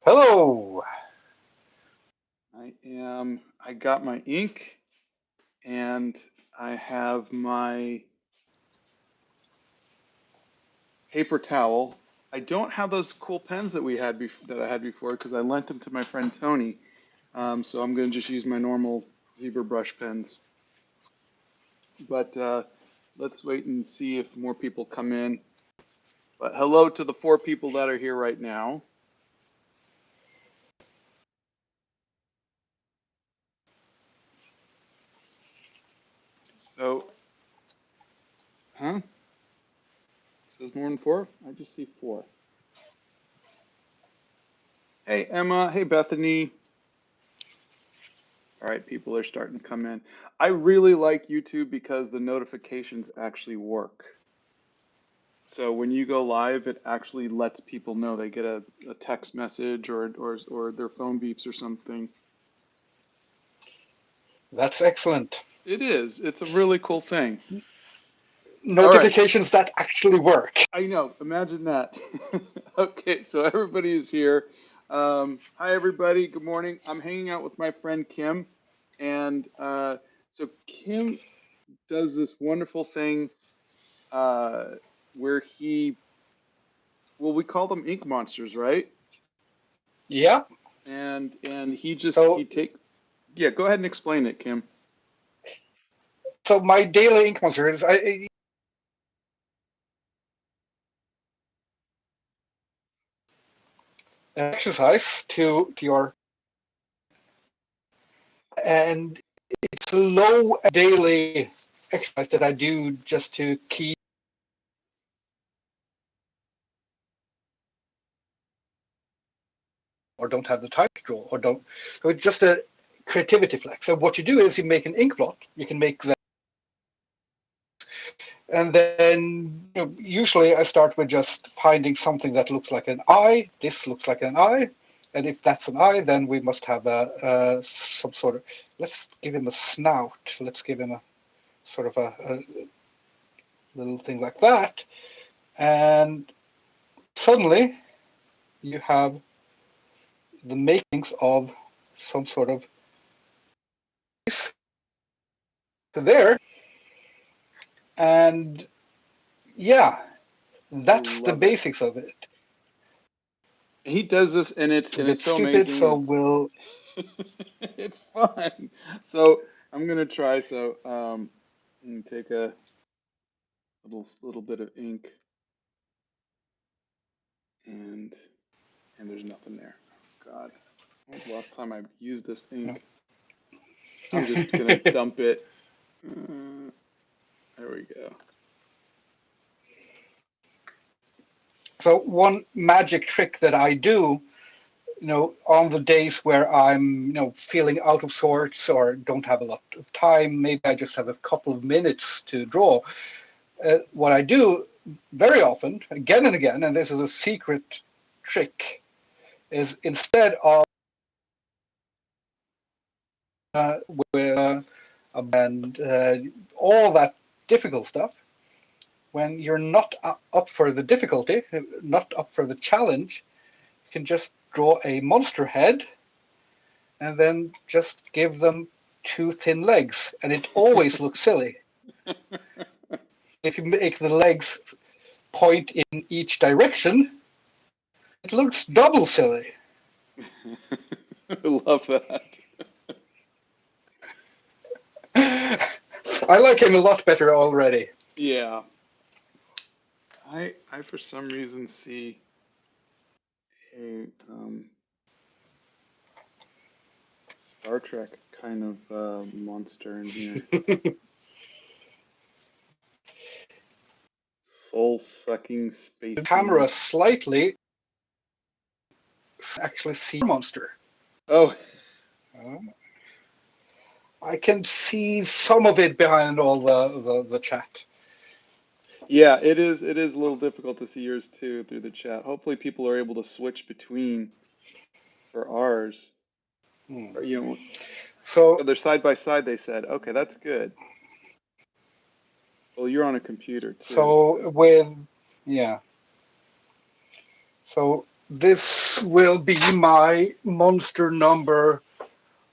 Hello. I got my ink and I have my paper towel. I don't have those cool pens that I had before because I lent them to my friend Tony. So I'm going to just use my normal zebra brush pens. But let's wait and see if more people come in. But hello to the 4 people that are here right now. So, huh? It says more than 4? I just see 4. Hey, Emma. Hey, Bethany. All right, people are starting to come in. I really like YouTube because the notifications actually work. So when you go live, it actually lets people know. They get a text message or their phone beeps or something. That's excellent. It is. It's a really cool thing. All right. Notifications that actually work. I know. Imagine that. Okay, so everybody is here. Hi, everybody. Good morning. I'm hanging out with my friend Kim, and so Kim does this wonderful thing where we call them ink monsters, right? Yeah. And So, he take yeah. Go ahead and explain it, Kim. so my daily Inkmonster is exercise to your, and it's a low daily exercise that I do just to keep or don't have the time to draw or don't. So it's just a creativity flex. So what you do is you make an ink blot. You can make that. And then usually I start with just finding something that looks like an eye. This looks like an eye. And if that's an eye, then we must have some sort of, let's give him a snout. Let's give him a sort of a little thing like that. And suddenly you have the makings of some sort of there. And yeah, I that's the love it. basics of it. He does this, and It's a it's bit so stupid, amazing. so we'll. It's fun. So I'm gonna try. So I'm gonna take a little bit of ink, and there's nothing there. Oh, God, when was the last time I used this ink? I'm just gonna dump it. There we go. So one magic trick that I do, on the days where I'm, feeling out of sorts or don't have a lot of time, maybe I just have a couple of minutes to draw. What I do very often, again and again, and this is a secret trick, is instead of with and all that difficult stuff, when you're not up for the difficulty, not up for the challenge, you can just draw a monster head and then just give them 2 thin legs, and it always looks silly. If you make the legs point in each direction, it looks double silly. I love that. I like him a lot better already. Yeah, I for some reason see a Star Trek kind of monster in here. Soul sucking The spaceman. camera slightly actually see monster. Oh, Uh, I can see some of it behind all the chat. yeah, it is a little difficult to see yours too through the chat. Hopefully, people are able to switch between for ours. Hmm. Or, So oh, they're side by side. They said, okay, that's good. Well, you're on a computer too, so so with yeah. So This will be my monster number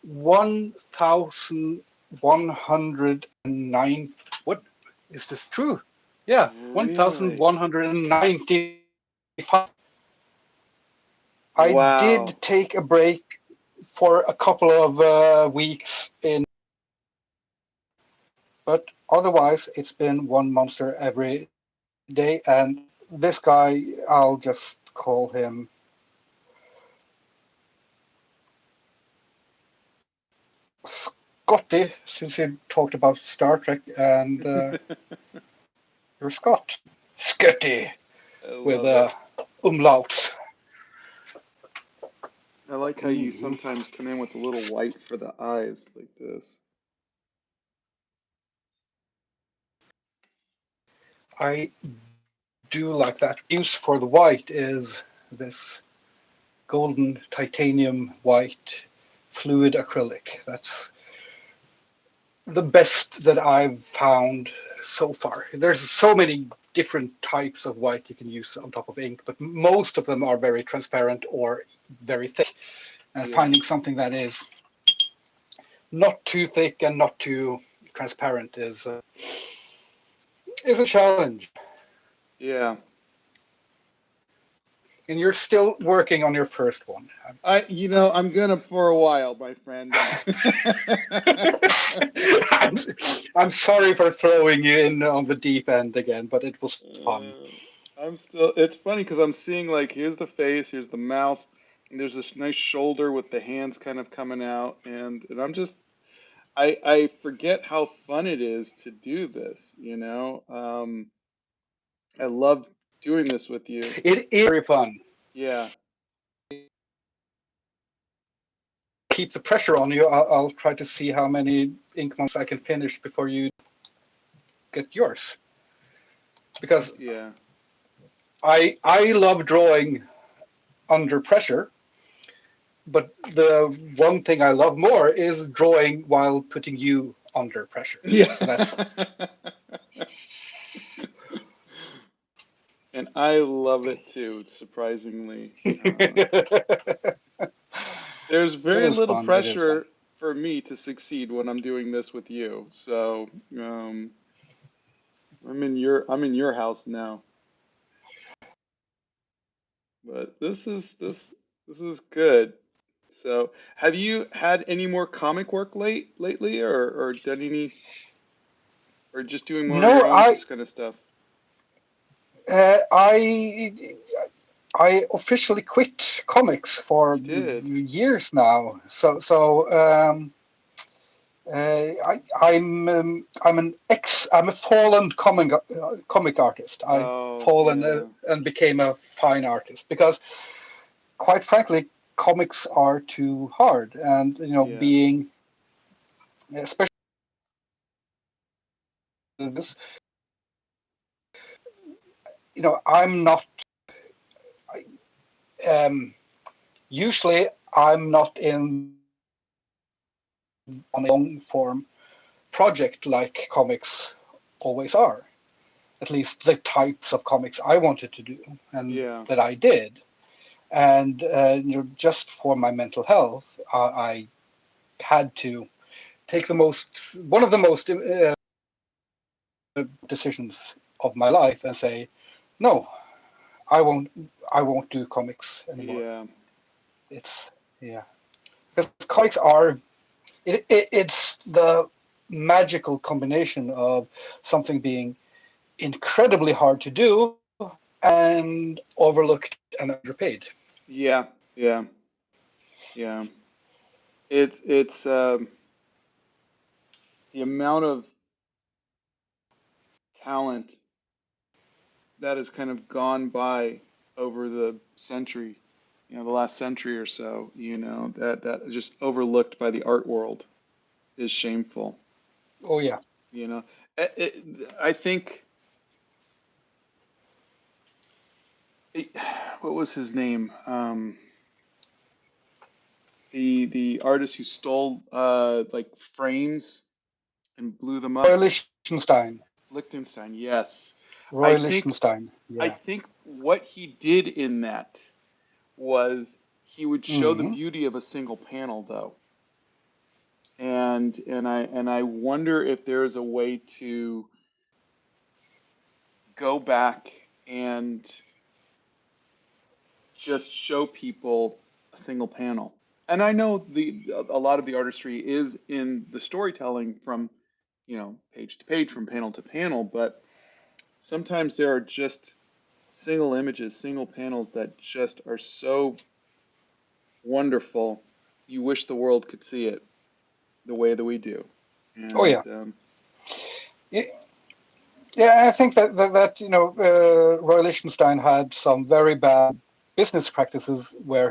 1109. What is this true? Yeah, Really? 1195. I did Wow. take a break for a couple of weeks in, but otherwise it's been one monster every day. And this guy, I'll just call him Scotty, since you talked about Star Trek, and you're Scott. Scotty I with love it. umlauts. I like how you Mhm. sometimes come in with a little white for the eyes like this. I do like that. Use for the white is this golden titanium white fluid acrylic. That's the best that I've found so far. There's so many different types of white you can use on top of ink, but most of them are very transparent or very thick. And Yeah. finding something that is not too thick and not too transparent is a challenge. Yeah. And you're still working on your first one. I'm gonna for a while, my friend. I'm, I'm sorry for throwing you in on the deep end again, but it was fun. Uh, it's funny because I'm seeing like here's the face, here's the mouth, and there's this nice shoulder with the hands kind of coming out, and I forget how fun it is to do this. I love doing this with you. It is very fun. Yeah. Keep the pressure on you. I'll try to see how many ink months I can finish before you get yours. Because Yeah. I love drawing under pressure, but the one thing I love more is drawing while putting you under pressure. Yeah. So that's And I love it too, surprisingly. it There's very is little fun. It is fun. pressure for me to succeed when I'm doing this with you. So, I'm in your house now. But this is good. So, have you had any more comic work lately, or done any, or just doing more of your No, own just kind of stuff? uh, I I officially quit comics for You did. years now. I'm a fallen comic artist. I've Oh, fallen yeah. and became a fine artist because, quite frankly, comics are too hard, and Yeah. being especially this, I'm not. Um, Usually, I'm not in on a long form project like comics always are. At least the types of comics I wanted to do and Yeah. that I did. And just for my mental health, I had to take one of the most decisions of my life and say, no, I won't. I won't do comics anymore. Yeah. It's yeah, because comics are it's the magical combination of something being incredibly hard to do and overlooked and underpaid. Yeah. Yeah. Yeah. It's the amount of talent that has kind of gone by over the century, the last century or so, that is just overlooked by the art world is shameful. Oh yeah, You know, I think it, what was his name? The artist who stole like frames and blew them Roy up. Lichtenstein. Liechtenstein, yes. I Roy think Lichtenstein. I Yeah. think what he did in that was he would show the Mm-hmm. beauty of a single panel though. And I wonder if there is a way to go back and just show people a single panel. And I know a lot of the artistry is in the storytelling from, page to page, from panel to panel, but sometimes there are just single images, single panels that just are so wonderful. You wish the world could see it the way that we do. Oh And yeah. Yeah, yeah. I think that Roy Lichtenstein had some very bad business practices where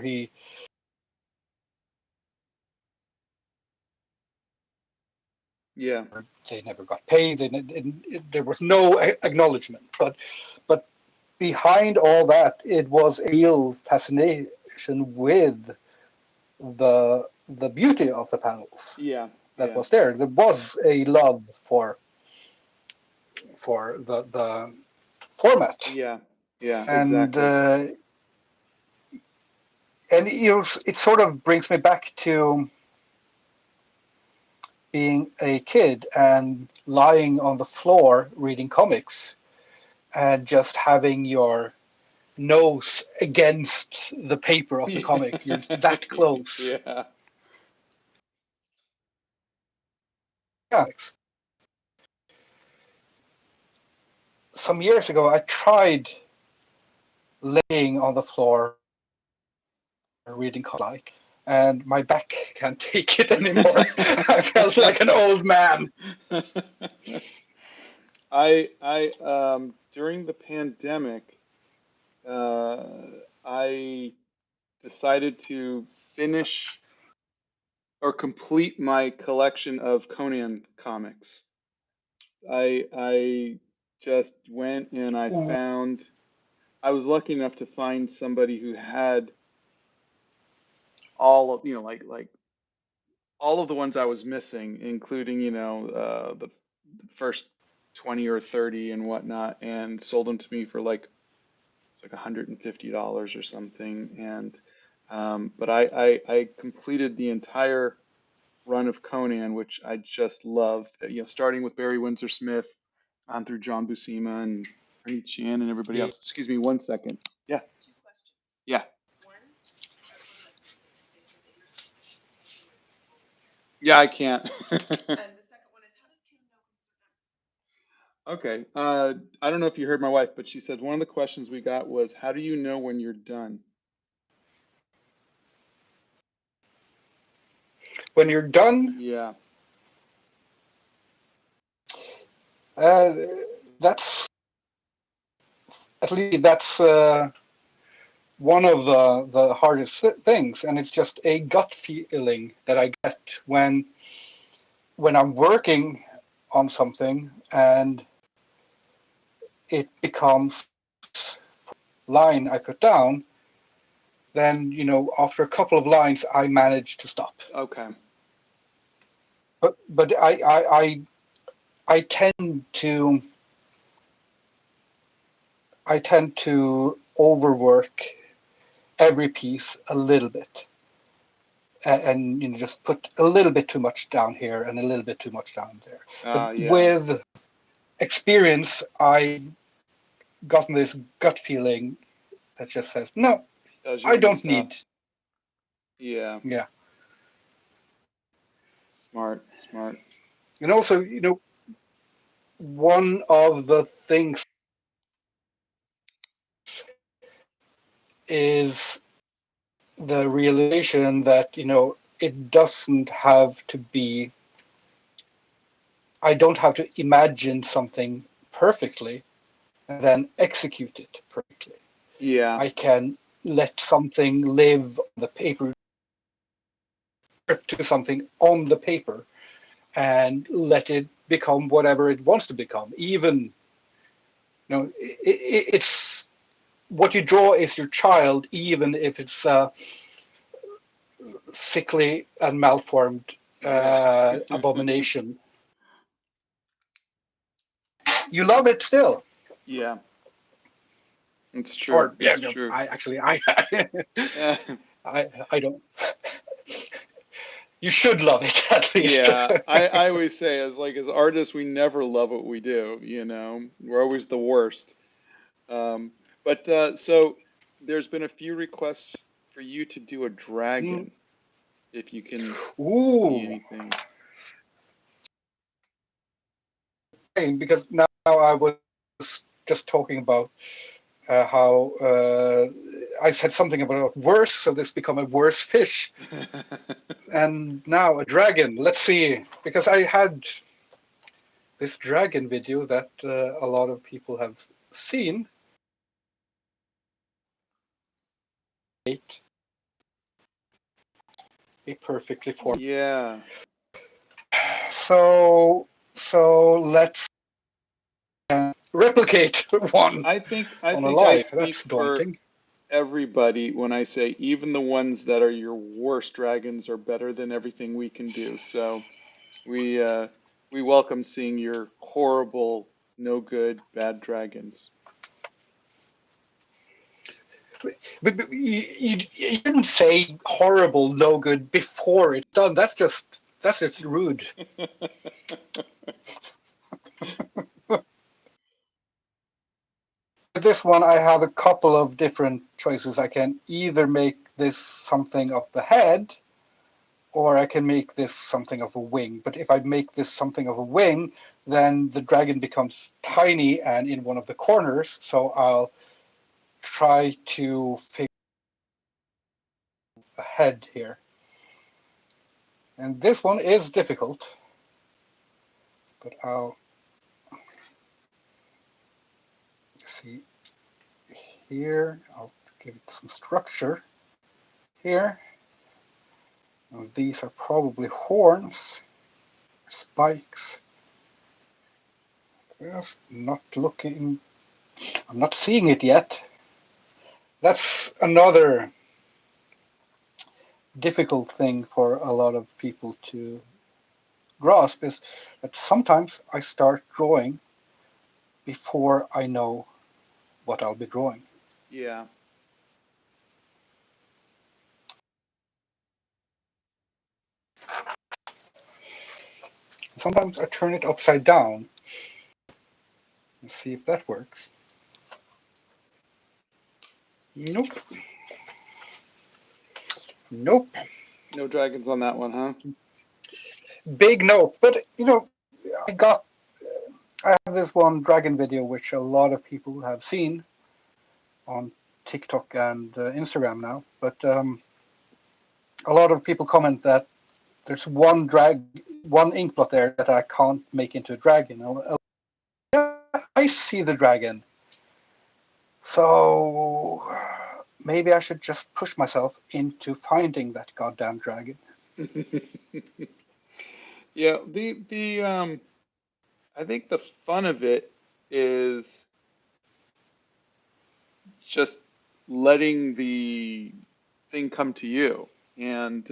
yeah, they never got paid. There was no acknowledgement. But behind all that, it was a real fascination with the beauty of the panels yeah, that yeah, was there. There was a love for the format, yeah, yeah, and exactly. it sort of brings me back to being a kid and lying on the floor reading comics and just having your nose against the paper of the comic. You're that close. Yeah. Yeah. Some years ago, I tried laying on the floor reading comics, and my back can't take it anymore. I felt like an old man. I during the pandemic, uh, I decided to finish or complete my collection of Conan comics. I just went and I was lucky enough to find somebody who had all of, like all of the ones I was missing, including, the first 20 or 30 and whatnot, and sold them to me for like it's like $150 or something. And but I completed the entire run of Conan, which I just loved. Starting with Barry Windsor Smith on through John Buscema and Ernie Chan and everybody Yeah. else. Excuse me one second. Yeah, yeah, yeah. I can't. Okay. I don't know if you heard my wife, but she said one of the questions we got was, "How do you know when you're done?" When you're done, Yeah. uh, that's at least that's one of the hardest things, and it's just a gut feeling that I get when I'm working on something and it becomes line I put down, then after a couple of lines I manage to stop. Okay. But I tend to overwork every piece a little bit, and just put a little bit too much down here and a little bit too much down there. But Yeah. with experience, I've gotten this gut feeling that just says, no, Tells you I when to don't stop. need. Yeah. Yeah. Smart. Smart. And also, one of the things is the realization that, it doesn't have to be, I don't have to imagine something perfectly and then execute it perfectly. Yeah. I can let something live on the paper, to something on the paper, and let it become whatever it wants to become. Even, it's what you draw is your child, even if it's sickly and malformed Yeah. abomination. You love it still. Yeah. It's true. Or yeah, It's no, true. I actually Yeah. I don't. You should love it at least. Yeah, I always say as artists we never love what we do, you know. We're always the worst. Um, but so there's been a few requests for you to do a Mm. dragon, if you can see Ooh, anything. because now I was just talking about how I said something about worse, so this become a worse fish, and now a dragon. Let's see, because I had this dragon video that a lot of people have seen. It be perfectly formed. Yeah, So let's replicate one I on a think I live. speak That's for daunting. everybody when I say even the ones that are your worst dragons are better than everything we can do. So we uh, we welcome seeing your horrible, no good, bad dragons. But you didn't say horrible, no good before it's done. That's just rude. With this one, I have a couple of different choices. I can either make this something of the head, or I can make this something of a wing. But if I make this something of a wing, then the dragon becomes tiny and in one of the corners. So I'll try to figure a head here. And this one is difficult, but I'll see here. I'll give it some structure here. Now, these are probably horns, spikes. Just not looking. I'm not seeing it yet. That's another difficult thing for a lot of people to grasp is that sometimes I start drawing before I know what I'll be drawing. Yeah. Sometimes I turn it upside down and see if that works. Nope. Nope. No dragons on that one, huh? Big nope. But I have this one dragon video which a lot of people have seen on TikTok and Instagram now. But a lot of people comment that there's one ink blot there that I can't make into a dragon. Yeah, I see the dragon. So maybe I should just push myself into finding that goddamn dragon. Yeah, the I think the fun of it is just letting the thing come to you. And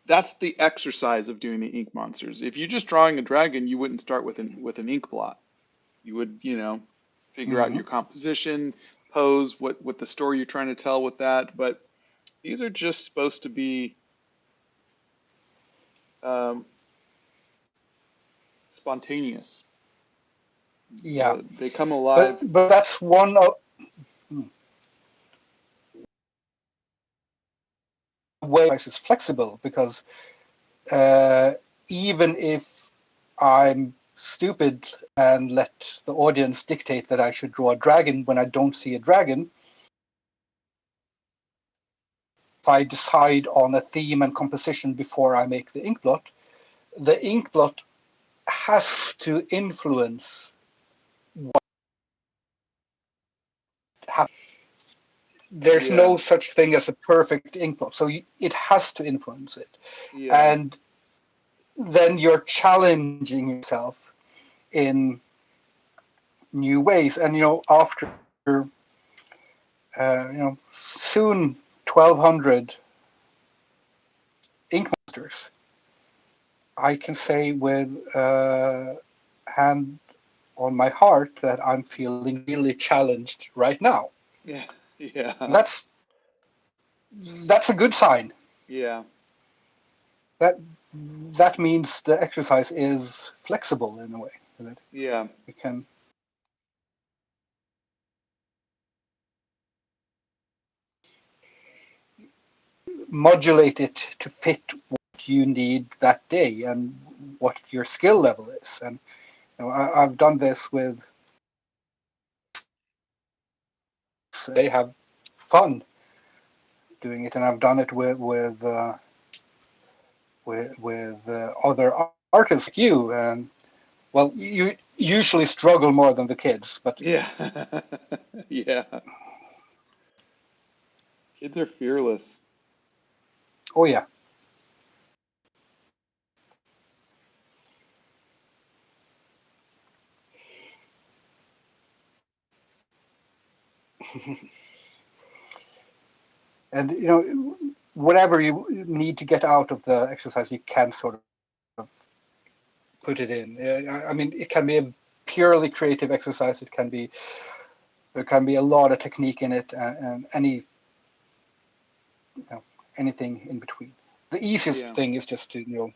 that's the exercise of doing the ink monsters. If you're just drawing a dragon, you wouldn't start with an ink blot. You would, you know, figure out Mm-hmm. your composition, pose, what the story you're trying to tell with that. But these are just supposed to be um, spontaneous. Yeah, They come alive. but that's one of ways is flexible because uh, even if I'm stupid and let the audience dictate that I should draw a dragon when I don't see a dragon, if I decide on a theme and composition before I make the ink blot has to influence what happens. There's Yeah, no such thing as a perfect ink blot, so it has to influence it. yeah, And then you're challenging yourself in new ways. And after soon 1,200 Inkmonsters, I can say with hand on my heart that I'm feeling really challenged right now. Yeah. Yeah. That's that's a good sign. Yeah. That that means the exercise is flexible in a way. That Yeah. it can modulate it to fit what you need that day and what your skill level is. And I've done this with they have fun doing it, and I've done it with other artists like you. And well, you usually struggle more than the kids, but Yeah. Yeah. Kids are fearless. oh yeah. And whatever you need to get out of the exercise, you can sort of put it in. I mean, it can be a purely creative exercise. There can be a lot of technique in it, and anything in between. The easiest Yeah. thing is just to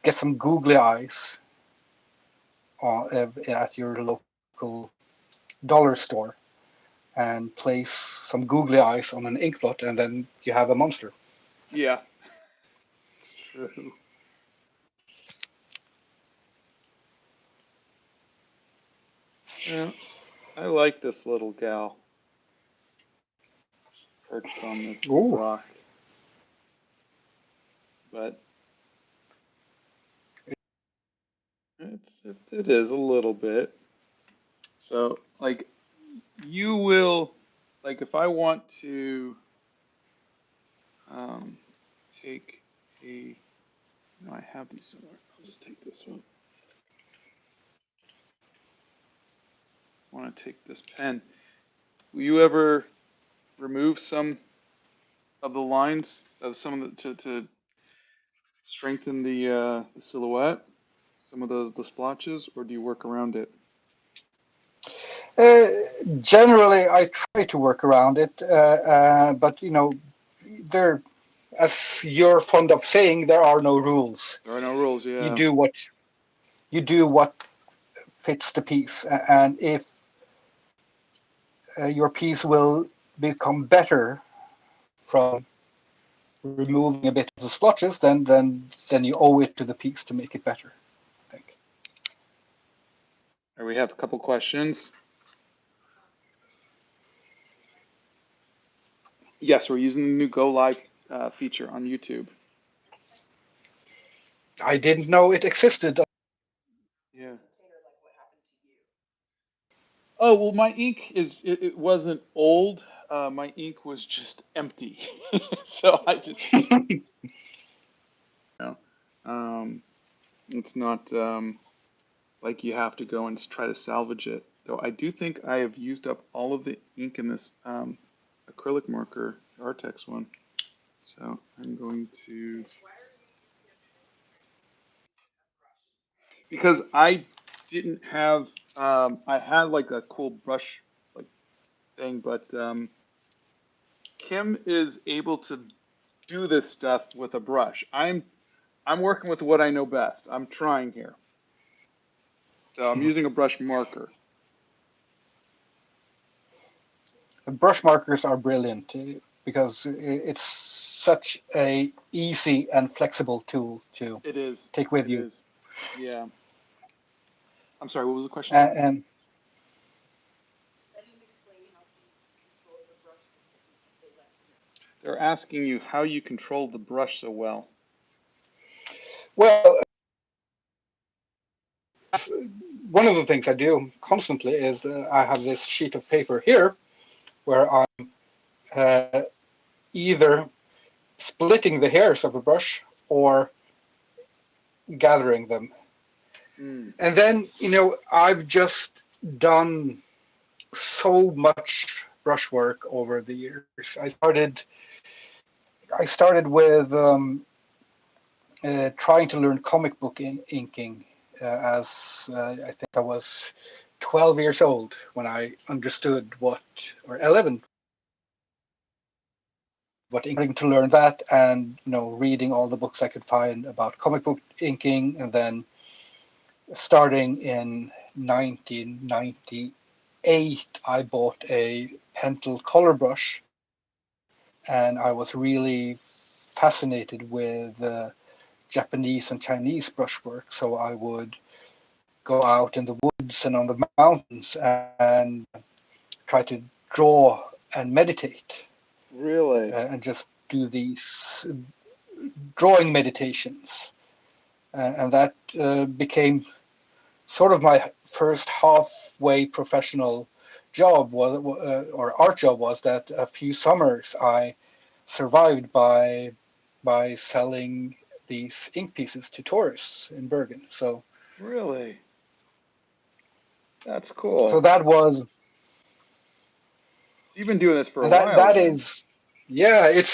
get some googly eyes at your local dollar store and place some googly eyes on an ink blot, and then you have a monster. Yeah. It's true. Yeah. I like this little gal perched on this Ooh. rock, but it is a little bit. So like you will like if I want to um, take a no, I have these somewhere. I'll just take this one. I want to take this pen. Will you ever remove some of the lines of some of the to strengthen the silhouette, some of the splotches, or do you work around it? Uh, Generally, I try to work around it, but there, as you're fond of saying, there are no rules. There are no rules. You Yeah. do what you do what fits the piece, and if your piece will become better from removing a bit of the splotches, then you owe it to the piece to make it better, I think. Or we have a couple questions. Yes, we're using the new Go Live feature on YouTube. I didn't know it existed. Yeah. Oh well, my ink it wasn't old. My ink was just empty, so I just you know, um, it's not like you have to go and try to salvage it. Though I do think I have used up all of the ink in this acrylic marker, Artex one. So I'm going to because I didn't have I had like a cool brush like thing, but Kim is able to do this stuff with a brush. I'm working with what I know best. I'm trying here. So I'm using a brush marker. Brush markers are brilliant because it's such a easy and flexible tool to It is. take with It you. is. Yeah. I'm sorry, what was the question again? And They're asking you how you control the brush so well. well, one of the things I do constantly is I have this sheet of paper here where I'm uh, either splitting the hairs of the brush or gathering them. Mm. And then, I've just done so much brushwork over the years. I started with trying to learn comic book inking as I think I was 12 years old when I understood or 11, what inking to learn that, and reading all the books I could find about comic book inking, and then starting in 1998, I bought a Pentel color brush, and I was really fascinated with Japanese and Chinese brushwork. So I would go out in the woods and on the mountains and try to draw and meditate, Really? and just do these drawing meditations. And that became sort of my first halfway professional job, or art job, was that a few summers I survived by selling these ink pieces to tourists in Bergen. Really? That's So cool. that was, So you've been doing this for a and that while that then. is, yeah, it's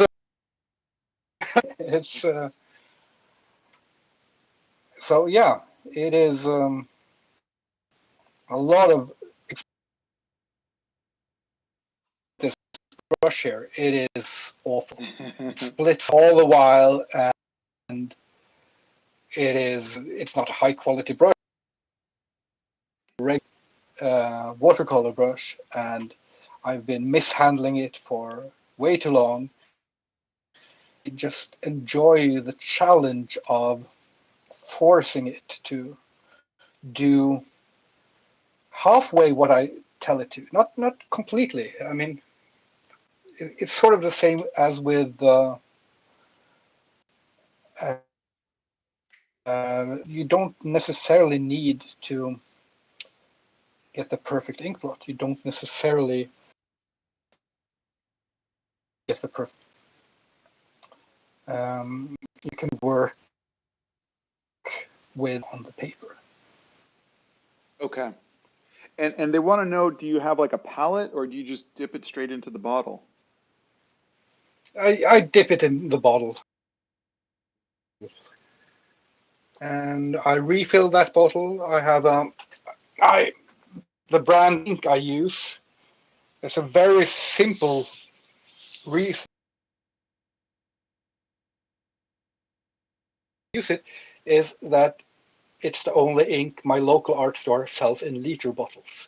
so yeah, it is a lot of this brush here. It is awful. It splits all the while, and it's not a high quality brush, watercolor brush, and I've been mishandling it for way too long. I just enjoy the challenge of forcing it to do halfway what I tell it to, not completely. I mean, it's sort of the same as with you don't necessarily need to get the perfect ink blot. You don't necessarily get the perfect. You can work with on the paper. Okay. And they want to know, do you have like a palette or do you just dip it straight into the bottle? I dip it in the bottle and I refill that bottle. I have I the brand ink I use. It's a very simple reason to use it, is that it's the only ink my local art store sells in liter bottles.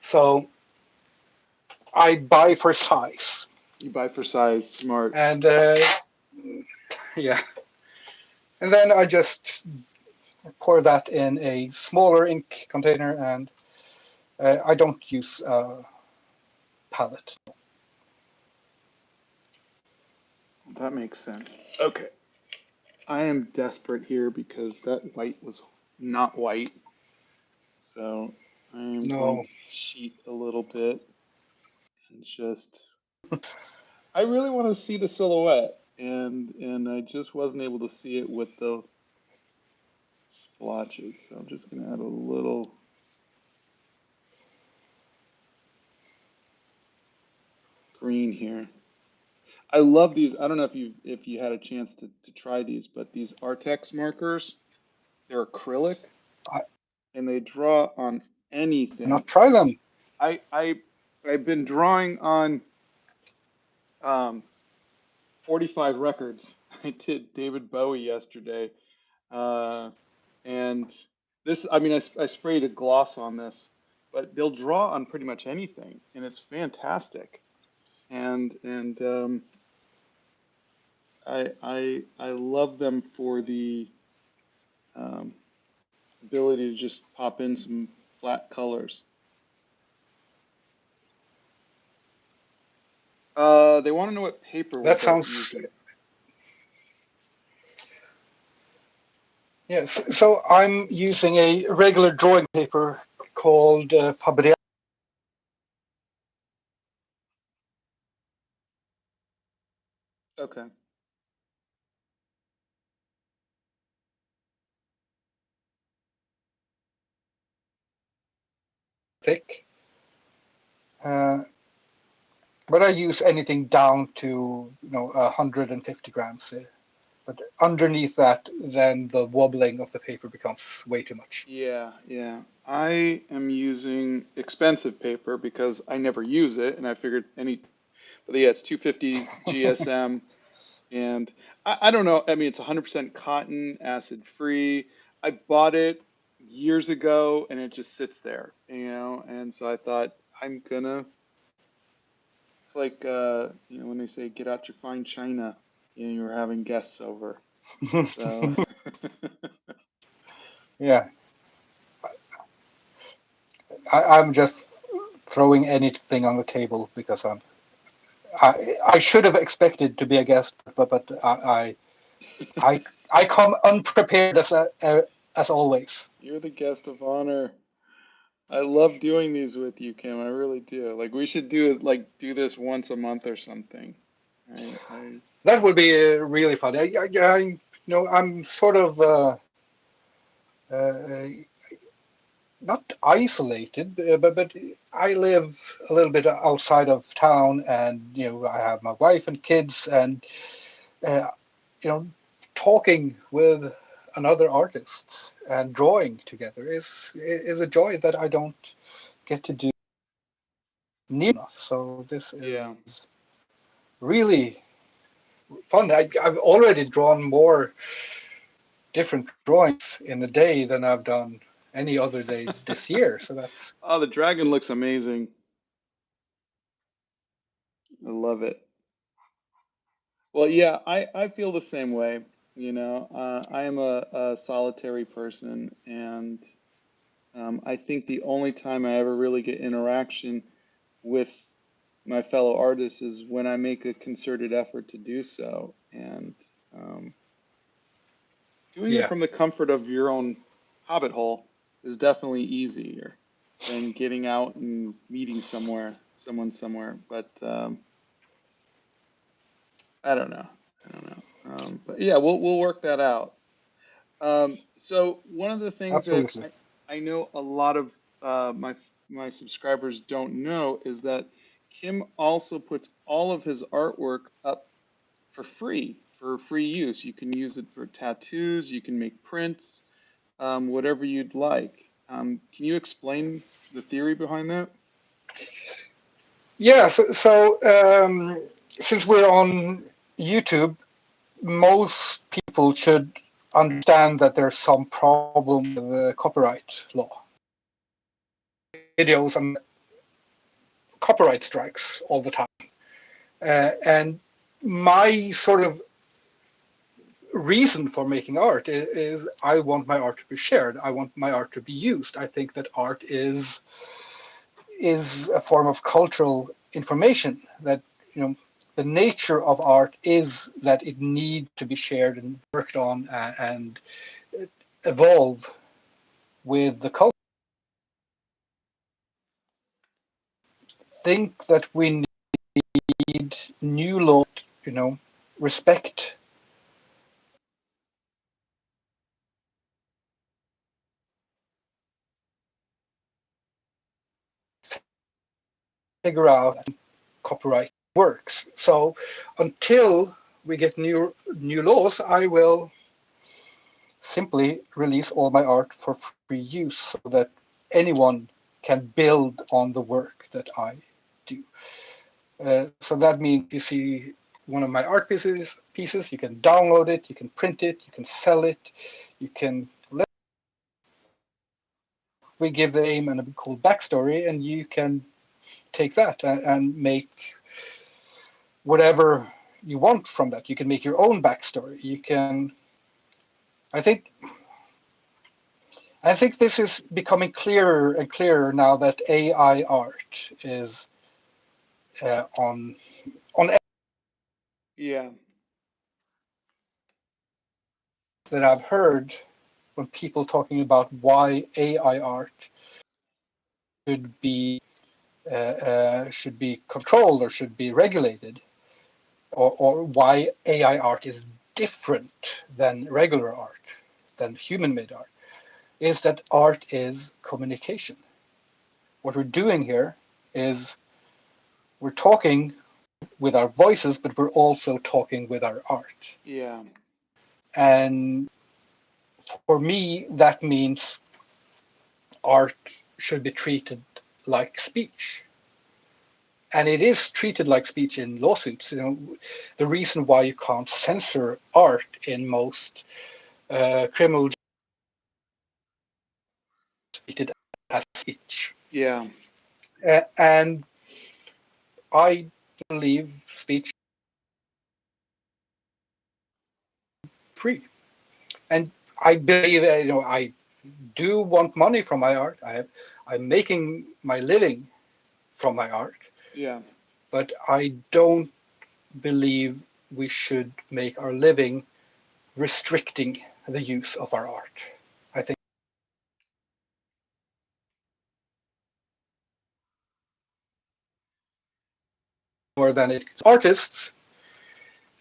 So I buy for size, You buy for size, smart. and yeah, and then I just pour that in a smaller ink container, and I don't use palette. That makes sense. Okay. I am desperate here because that white was not white. So I am going No, to cheat a little bit and just I really want to see the silhouette and I just wasn't able to see it with the splotches. So I'm just gonna add a little green here. I love these. I don't know if you had a chance to try these, but these Artex markers, they're acrylic I and they draw on anything. not try them. I I I've been drawing on um 45 records. I did David Bowie yesterday. Uh and this I mean I sprayed a gloss on this, but they'll draw on pretty much anything and it's fantastic. And I love them for the um, ability to just pop in some flat colors. They want to know what paper we're That both sounds, using. yes. So I'm using a regular drawing paper called Fabric. Okay. Thick. Uh, but I use anything down to 150 grams. But underneath that, then the wobbling of the paper becomes way too much. Yeah, yeah. I am using expensive paper because I never use it, and I figured but yeah, it's 250 GSM, and I don't know. I mean, it's 100% cotton, acid free. I bought it years ago, and it just sits there, and so I thought I'm gonna. It's like when they say get out your fine china, you're having guests over. So Yeah, I'm just throwing anything on the table because I should have expected to be a guest, but I come unprepared as always. you're the guest of honor. I love doing these with you, Kim. I really do. Like we should do this once a month or something. I That would be really fun. I'm sort of uh, not isolated, but I live a little bit outside of town, and I have my wife and kids, and uh, you know, talking with another artist and drawing together is a joy that I don't get to do near enough. So this yeah. is really fun. I've already drawn more different drawings in a day than I've done any other day this year. So that's Oh, the dragon looks amazing. I love it. Well, yeah, I feel the same way. I am a solitary person, and I think the only time I ever really get interaction with my fellow artists is when I make a concerted effort to do so. And um, doing it yeah, from the comfort of your own hobbit hole is definitely easier than getting out and meeting someone somewhere. But I don't know. I don't know. But yeah, we'll work that out. So one of the things that absolutely. I know a lot of my subscribers don't know is that Kim also puts all of his artwork up for free use. You can use it for tattoos, you can make prints, whatever you'd like. Can you explain the theory behind that? Yeah, since we're on YouTube, most people should understand that there's some problem with the copyright law. Videos and copyright strikes all the time. And my sort of reason for making art is I want my art to be shared. I want my art to be used. I think that art is a form of cultural information that the nature of art is that it needs to be shared and worked on and evolve with the culture. Think that we need new law, respect, figure out copyright works. So until we get new laws, I will simply release all my art for free use so that anyone can build on the work that I do. So that means you see one of my art pieces, you can download it, you can print it, you can sell it, you can we give the name and a cool backstory, and you can take that and make whatever you want from that. You can make your own backstory. You can. I think. I think this is becoming clearer and clearer now that AI art is on Yeah, that I've heard when people talking about why AI art should be controlled or should be regulated, or why AI art is different than regular art, than human-made art, is that art is communication. What we're doing here is we're talking with our voices, but we're also talking with our art. yeah, And for me, that means art should be treated like speech. And it is treated like speech in lawsuits. You know, the reason why you can't censor art in most criminal treated as speech. Yeah. And I believe speech free. And I believe, I do want money from my art. I'm making my living from my art, Yeah. but I don't believe we should make our living restricting the use of our art. I think more than it artists,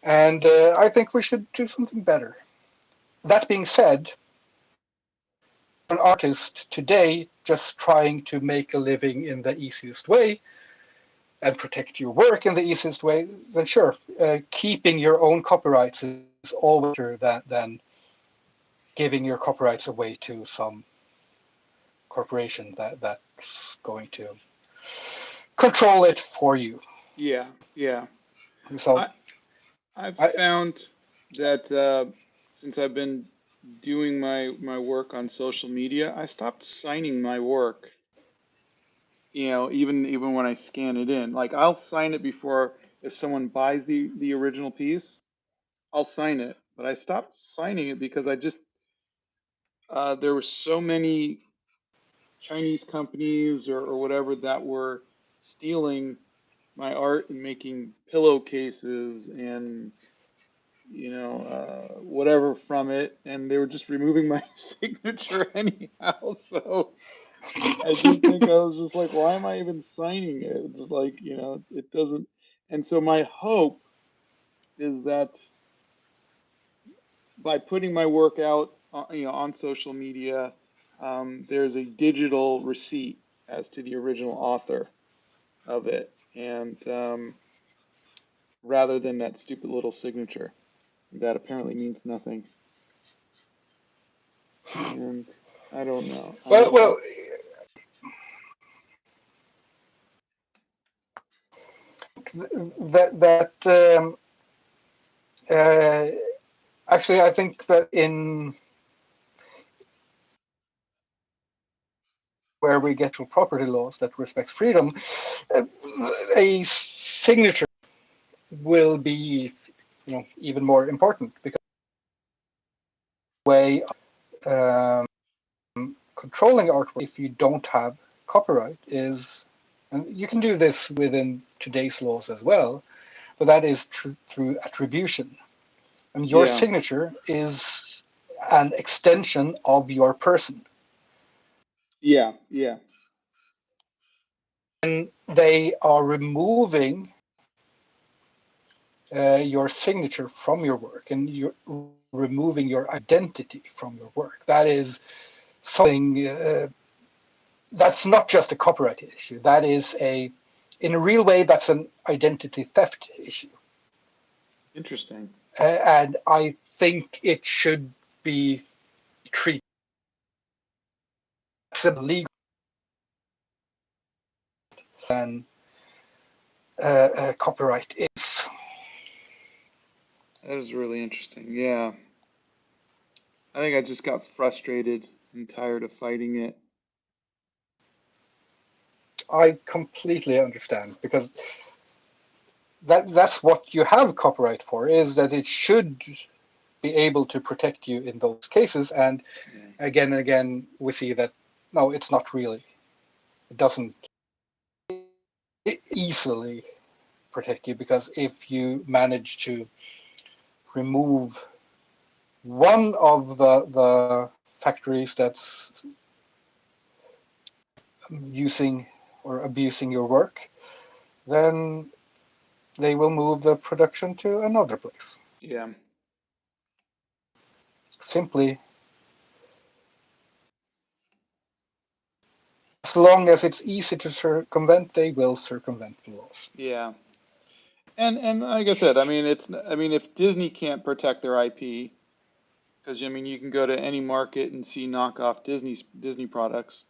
and I think we should do something better. That being said, an artist today just trying to make a living in the easiest way and protect your work in the easiest way, then sure, keeping your own copyrights is always better than giving your copyrights away to some corporation that's going to control it for you. Yeah. Yeah. So I I've I, found that since I've been doing my work on social media, I stopped signing my work. Even when I scan it in, like I'll sign it before if someone buys the original piece, I'll sign it. But I stopped signing it because I just there were so many Chinese companies or whatever that were stealing my art and making pillowcases and whatever from it, and they were just removing my signature anyhow. So I just think I was just like, why am I even signing it? It's like, it doesn't. And so my hope is that by putting my work out, on social media, there's a digital receipt as to the original author of it, and rather than that stupid little signature that apparently means nothing. And I don't know. well, that uh, actually, I think that in where we get to property laws that respect freedom, uh, a signature will be, even more important because the way controlling artwork, if you don't have copyright, is, and you can do this within today's laws as well, but that is through attribution. And your Yeah, signature is an extension of your person. yeah, yeah, And they are removing your signature from your work and you're removing your identity from your work. That is something that's not just a copyright issue. That is in a real way, that's an identity theft issue. interesting. And I think it should be treated legal than copyright is. That is really interesting. Yeah, I think I just got frustrated and tired of fighting it. I completely understand because that's what you have copyright for, is that it should be able to protect you in those cases. And Yeah, again and again, we see that no, it's not really. It doesn't easily protect you because if you manage to remove one of the factories that's using or abusing your work, then they will move the production to another place. yeah, Simply, as long as it's easy to circumvent, they will circumvent the laws. yeah. And like I said, I mean, if Disney can't protect their IP, Because I mean, you can go to any market and see knockoff Disney products.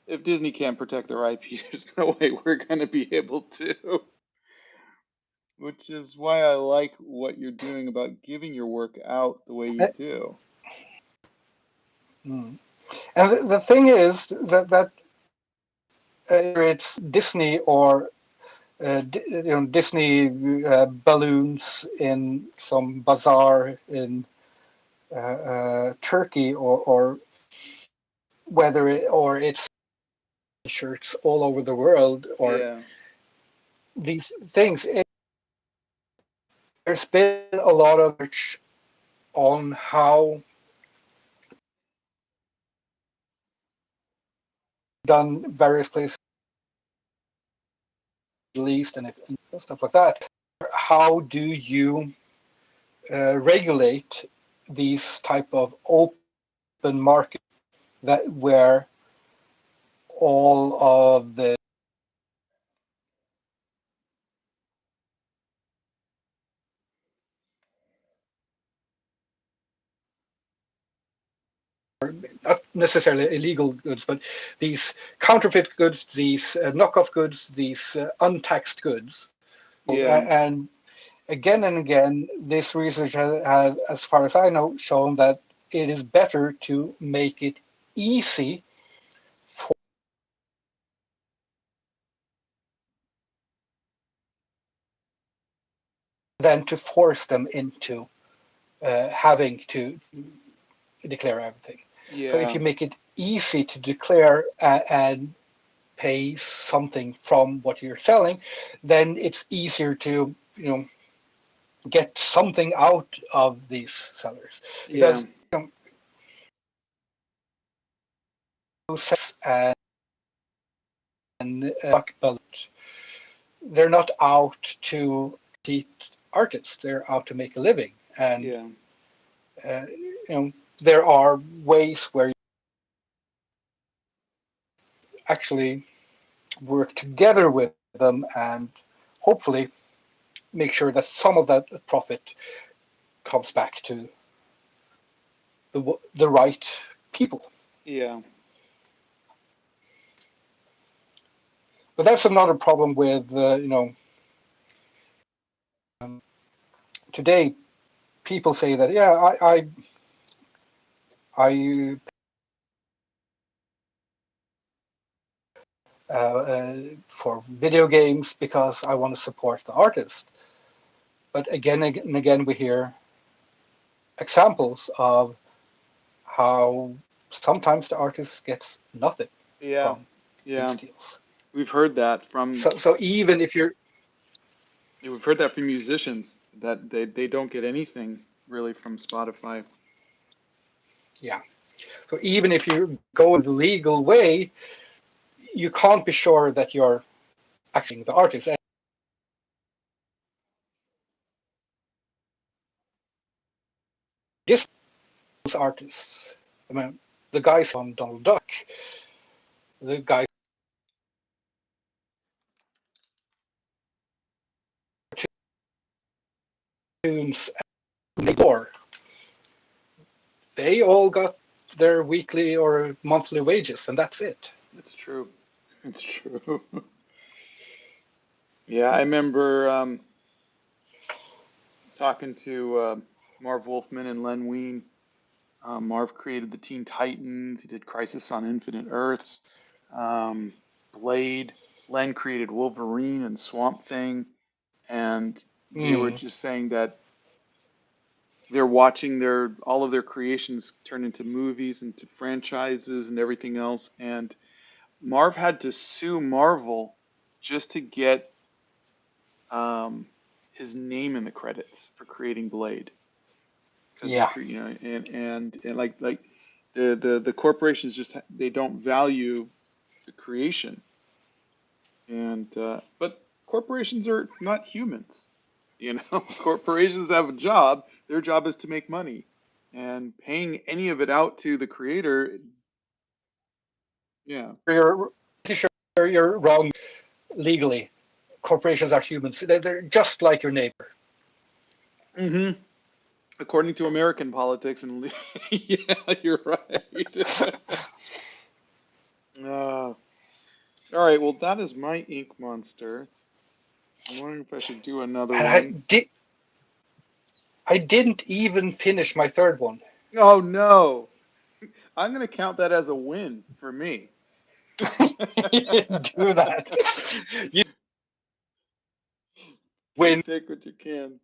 If Disney can't protect their IP, there's no way we're gonna be able to. Which is why I like what you're doing about giving your work out the way you Uh, do. mm. And the thing is that it's Disney or Disney balloons in some bazaar in Turkey, or whether it's shirts all over the world, or Yeah, these things. There's been a lot of research on how done various places, Middle East, and stuff like that. How do you regulate these type of open markets that where all of the not necessarily illegal goods, but these counterfeit goods, these knockoff goods, these untaxed goods, yeah, and and again, this research has, as far as I know, shown that it is better to make it easy for than to force them into having to declare everything. So if yeah, you make it easy to declare and pay something from what you're selling, then it's easier to get something out of these sellers, yeah, because and they're not out to cheat artists. They're out to make a living, and yeah, uh, there are ways where you actually work together with them and hopefully make sure that some of that profit comes back to the right people. yeah, But that's another problem with today. People say that, yeah, I for video games because I want to support the artist. But again and again, we hear examples of how sometimes the artist gets nothing yeah, from these yeah. deals. We've heard that from So even if you're we've heard that from musicians that they don't get anything really from Spotify. yeah, so even if you go in the legal way, you can't be sure that you're actually the artist. And this artists, I mean, the guys on Donald Duck, the guys tunes door, they all got their weekly or monthly wages, and that's it. It's true. It's true. Yeah, I remember talking to Marv Wolfman and Len Wein. Marv created the Teen Titans. He did Crisis on Infinite Earths, um, Blade. Len created Wolverine and Swamp Thing, and they were Mm, just saying that they're watching their all of their creations turn into movies, into franchises, and everything else. And Marv had to sue Marvel just to get um, his name in the credits for creating Blade, because yeah, and like the corporations just they don't value the creation, and but corporations are not humans, you know. Corporations have a job. Their job is to make money, and paying any of it out to the creator, yeah. you're pretty sure you're wrong legally. Corporations are humans. They're just like your neighbor. Mm-hmm. According to American politics, and yeah, you're right. All right. Well, that is my ink monster. I'm wondering if I should do another And one. I didn't even finish my third one. Oh no! I'm gonna count that as a win for me. Do that. You You win. take what you can.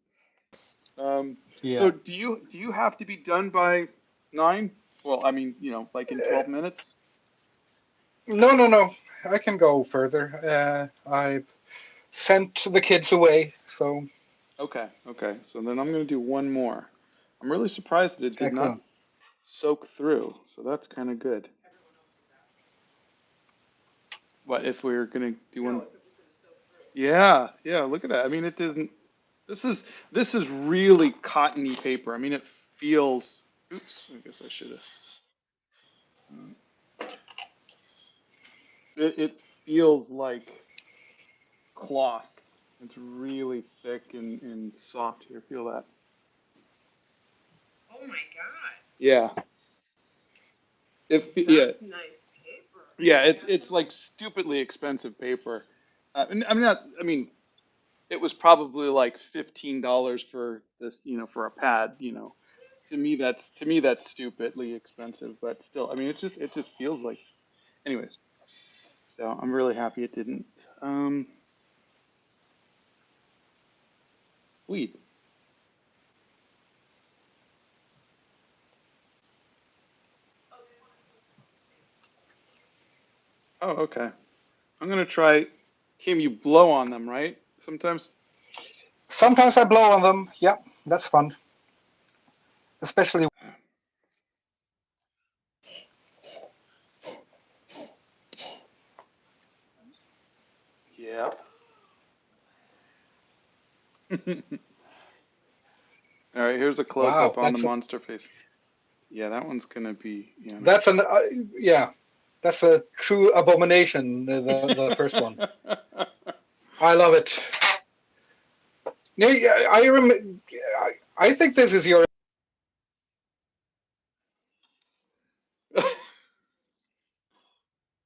So Yeah. do you have to be done by 9? Well, I mean, like in 12 minutes. No, no, no. I can go further. I've sent the kids away, so Okay, okay. So then I'm gonna do one more. I'm really surprised that it did not excellent. soak through. So that's kind of good. What if we were gonna do one? Yeah, yeah. Look at that. I mean, it doesn't. This is this is really cottony paper. I mean, it feels. Oops. I guess I should have. It feels like cloth. It's really thick and soft here. Feel that? Oh my God. Yeah. Yeah. That's nice paper. Yeah. It's like stupidly expensive paper. I mean, not. I mean, it was probably like $15 for this, for a pad. To me that's stupidly expensive, but still, I mean, it just feels like. Anyways, so I'm really happy it didn't bleed. Oh, okay. I'm gonna try. Kim, you blow on them, right? Sometimes. Sometimes I blow on them. Yeah, that's fun. Especially Yeah. All right, here's a close wow. up on the monster face. Yeah, that one's gonna be. That's an yeah. That's a true abomination. The first one. I love it. No, yeah, I think this is your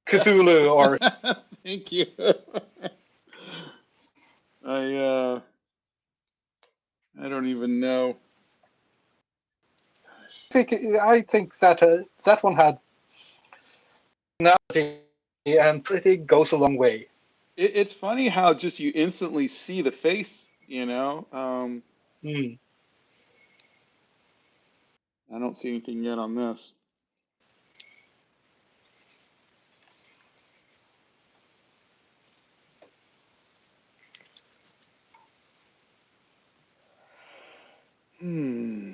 Cthulhu, or Thank you. I uh I don't even know. I think that that one had personality, and pretty goes a long way. It's funny how just you instantly see the face. Mm. I don't see anything yet on this. Hmm.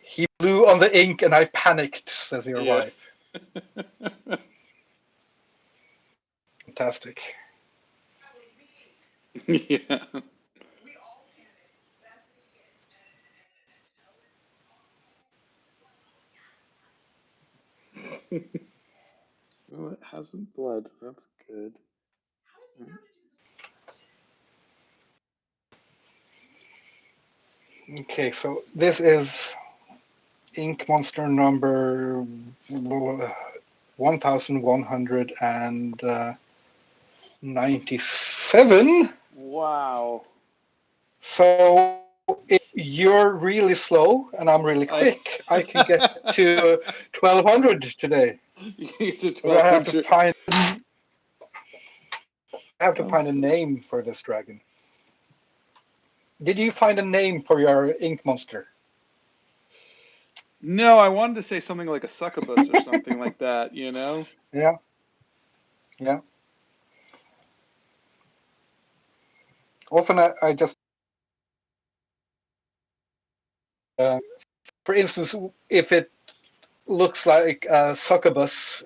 He blew on the ink, and I panicked, says your Yeah. wife. Fantastic. Yeah. We all panicked. Bethany and Ellen Well, it hasn't bled. That's good. How does he know to do the swatches? Okay, so this is Ink Monster number 1197. Wow. So if you're really slow and I'm really I quick, I can get to 1200 today. You get to But I 1200. have to Oh. find a name for this dragon. Did you find a name for your ink monster? No, I wanted to say something like a succubus or something like that. Yeah, yeah. Often I just, uh, for instance, if it looks like a succubus,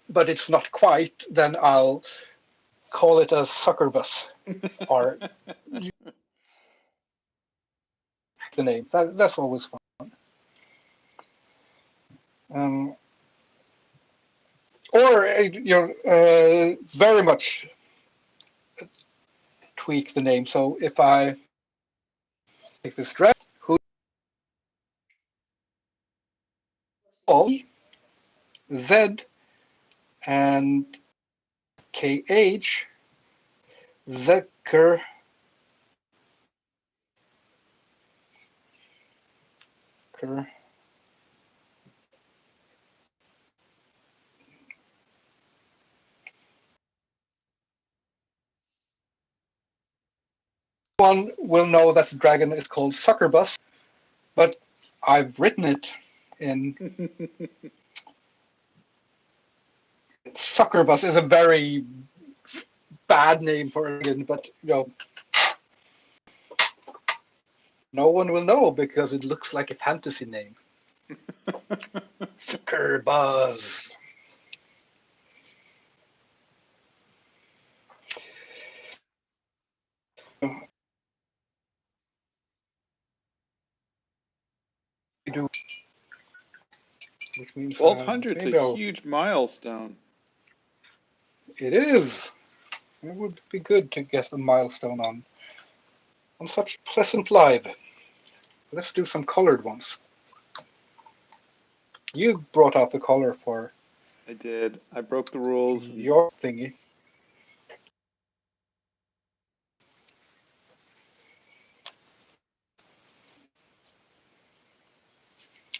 but it's not quite, then I'll call it a suckerbus or the name. That's always fun. Um, or you're very much tweak the name. So if I take this dragon, who Z and KH, Zeker, one will know that the dragon is called Suckerbus, but I've written it in Suckerbus is a very bad name for a dragon, but no one will know because it looks like a fantasy name. Suckerbus. Do, which means 1200's a maybe huge milestone. it is. It would be good to get a milestone on such pleasant live. Let's do some colored ones. You brought out the color for I did. I broke the rules. your thingy.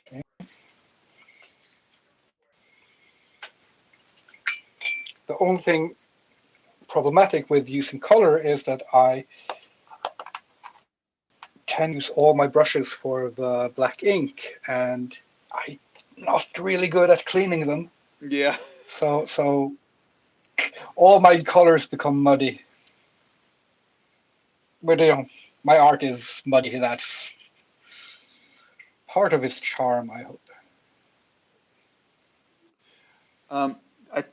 Okay. The only thing problematic with using color is that I tend to use all my brushes for the black ink, and I'm not really good at cleaning them. Yeah. So all my colors become muddy. But my art is muddy. That's part of its charm, I hope. Um,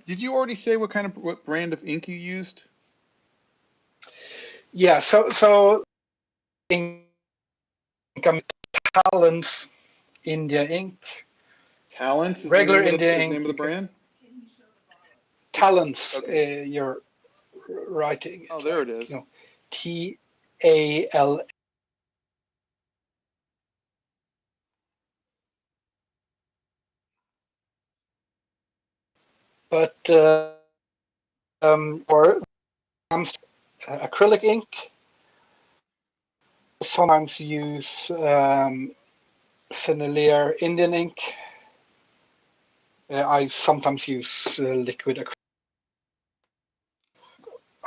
did you already say what brand of ink you used? Yeah. So ink, I'm Talon's India ink. Talents is Regular India the name ink. of the brand. Talons. Okay. You're writing Oh, it there like it is. Tal. But or acrylic ink. Sometimes use Sennelier Indian ink. I sometimes use liquid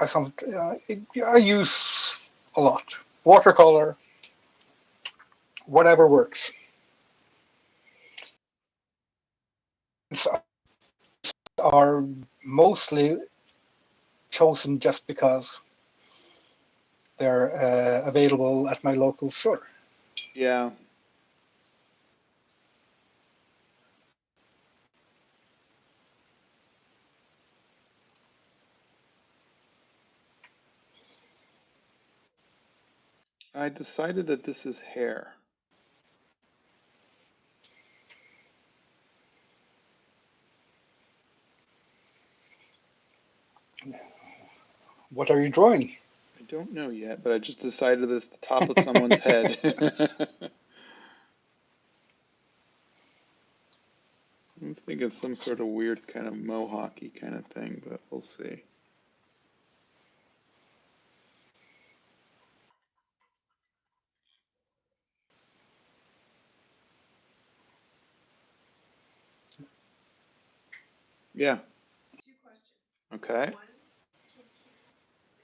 acrylic. I use a lot. Watercolor, whatever works. It's are mostly chosen just because they're available at my local store. Yeah. I decided that this is hair. What are you drawing? I don't know yet, but I just decided it's the top of someone's head. I'm thinking some sort of weird kind of mohawky kind of thing, but we'll see. Yeah. Two questions. Okay. One, can you make a list of the things that people want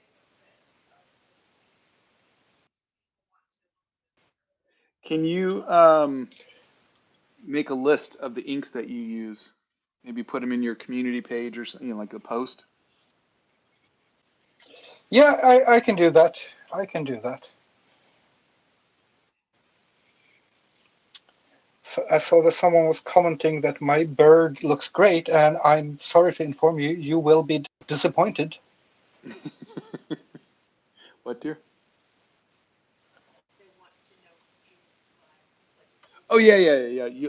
to? Can you make a list of the inks that you use? Maybe put them in your community page or something, like a post. Yeah, I can do that. I can do that. So I saw that someone was commenting that my bird looks great, and I'm sorry to inform you, you will be disappointed. What, dear? They want to know who's streaming live, like Oh YouTube. yeah, yeah, yeah.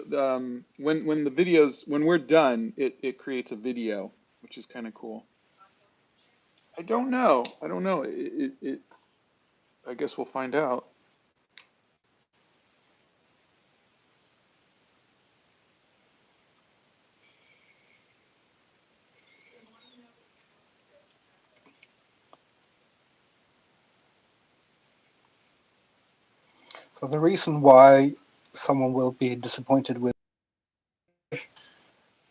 When the videos when we're done, it creates a video, which is kind of cool. On your channel? I don't know. I don't know. I guess we'll find out. They want to know which one doesn't have ink. So the reason why someone will be disappointed with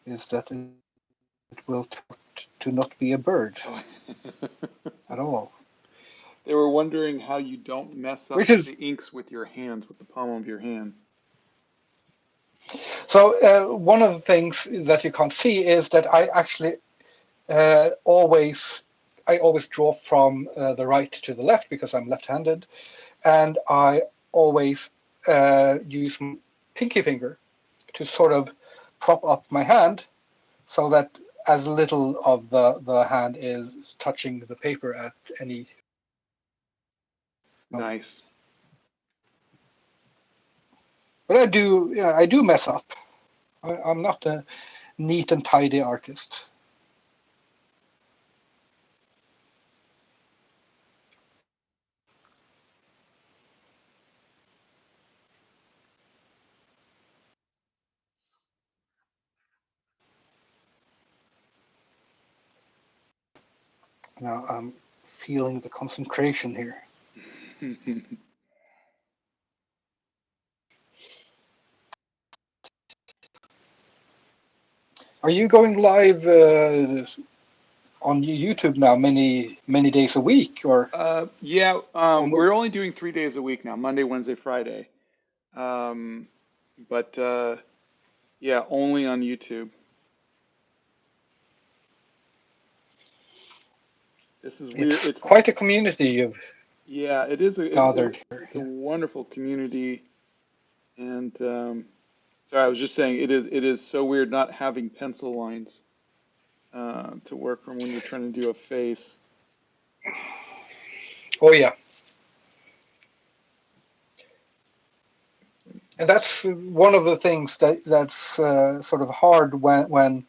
is that it will turn out to not be a bird Oh. at all. They were wondering how you don't mess Which up is the inks with your hands, with the palm of your hand. so one of the things that you can't see is that I actually always I always draw from the right to the left because I'm left-handed, and I always use my pinky finger to sort of prop up my hand so that as little of the hand is touching the paper at any moment. Nice. But I do mess up. I'm not a neat and tidy artist. Now I'm feeling the concentration here. Are you going live on YouTube now many days a week Yeah, almost? we're only doing 3 days a week now, Monday, Wednesday, Friday. Um, but yeah, only on YouTube. This is weird. It's quite a community you've Yeah, it is gathered here. it's a Yeah. wonderful community, and sorry, I was just saying it is so weird not having pencil lines to work from when you're trying to do a face. Oh yeah, and that's one of the things that's sort of hard when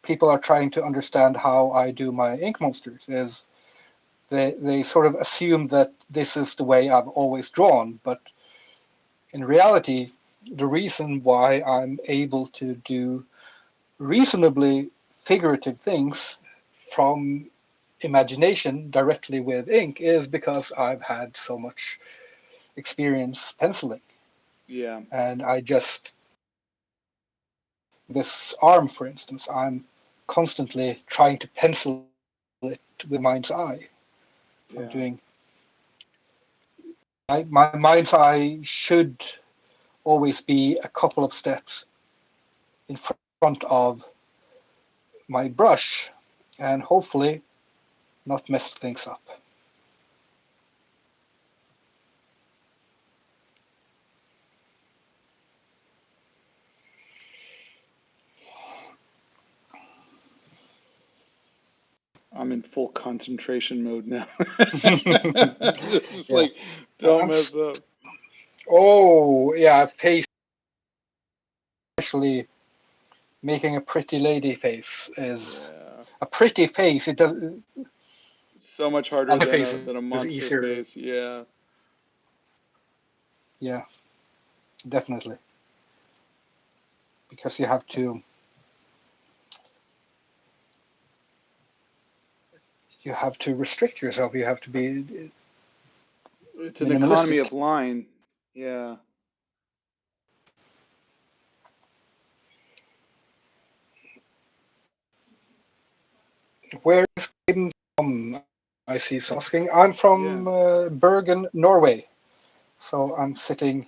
people are trying to understand how I do my ink monsters. Is they sort of assume that this is the way I've always drawn, but in reality, the reason why I'm able to do reasonably figurative things from imagination directly with ink is because I've had so much experience penciling. Yeah, And I just, this arm, for instance, I'm constantly trying to pencil it with my mind's eye. I'm yeah, doing, my mind's eye should always be a couple of steps in front of my brush and hopefully not mess things up. I'm in full concentration mode now. Just Yeah. like, don't I'm, mess up. oh, yeah, face, especially making a pretty lady face is Yeah, a pretty face. It does, so much and harder my face than a is monster easier. face. Yeah, Yeah, definitely. Because you have to restrict yourself. You have to be it's an economy minimalistic. of line. Yeah. Where is Aiden from? I see he's asking. I'm Yeah. from Bergen, Norway. So I'm sitting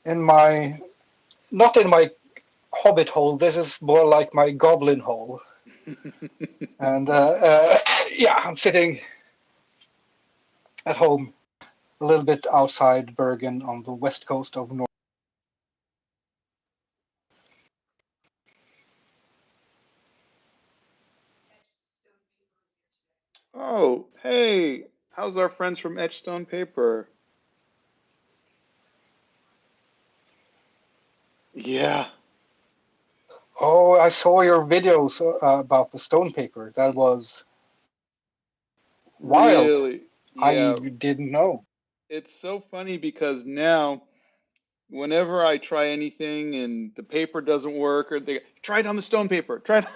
in my, not in my Hobbit hole. This is more like my goblin hole. And yeah, I'm sitting at home a little bit outside Bergen on the west coast of Norway. Etched stone paper is here today. Oh, hey, how's our friends from Etchstone Paper? Yeah, Oh, I saw your videos about the stone paper. That was wild. really. Yeah, I didn't know. it's so funny because now whenever I try anything and the paper doesn't work, or they try it on the stone paper, try it,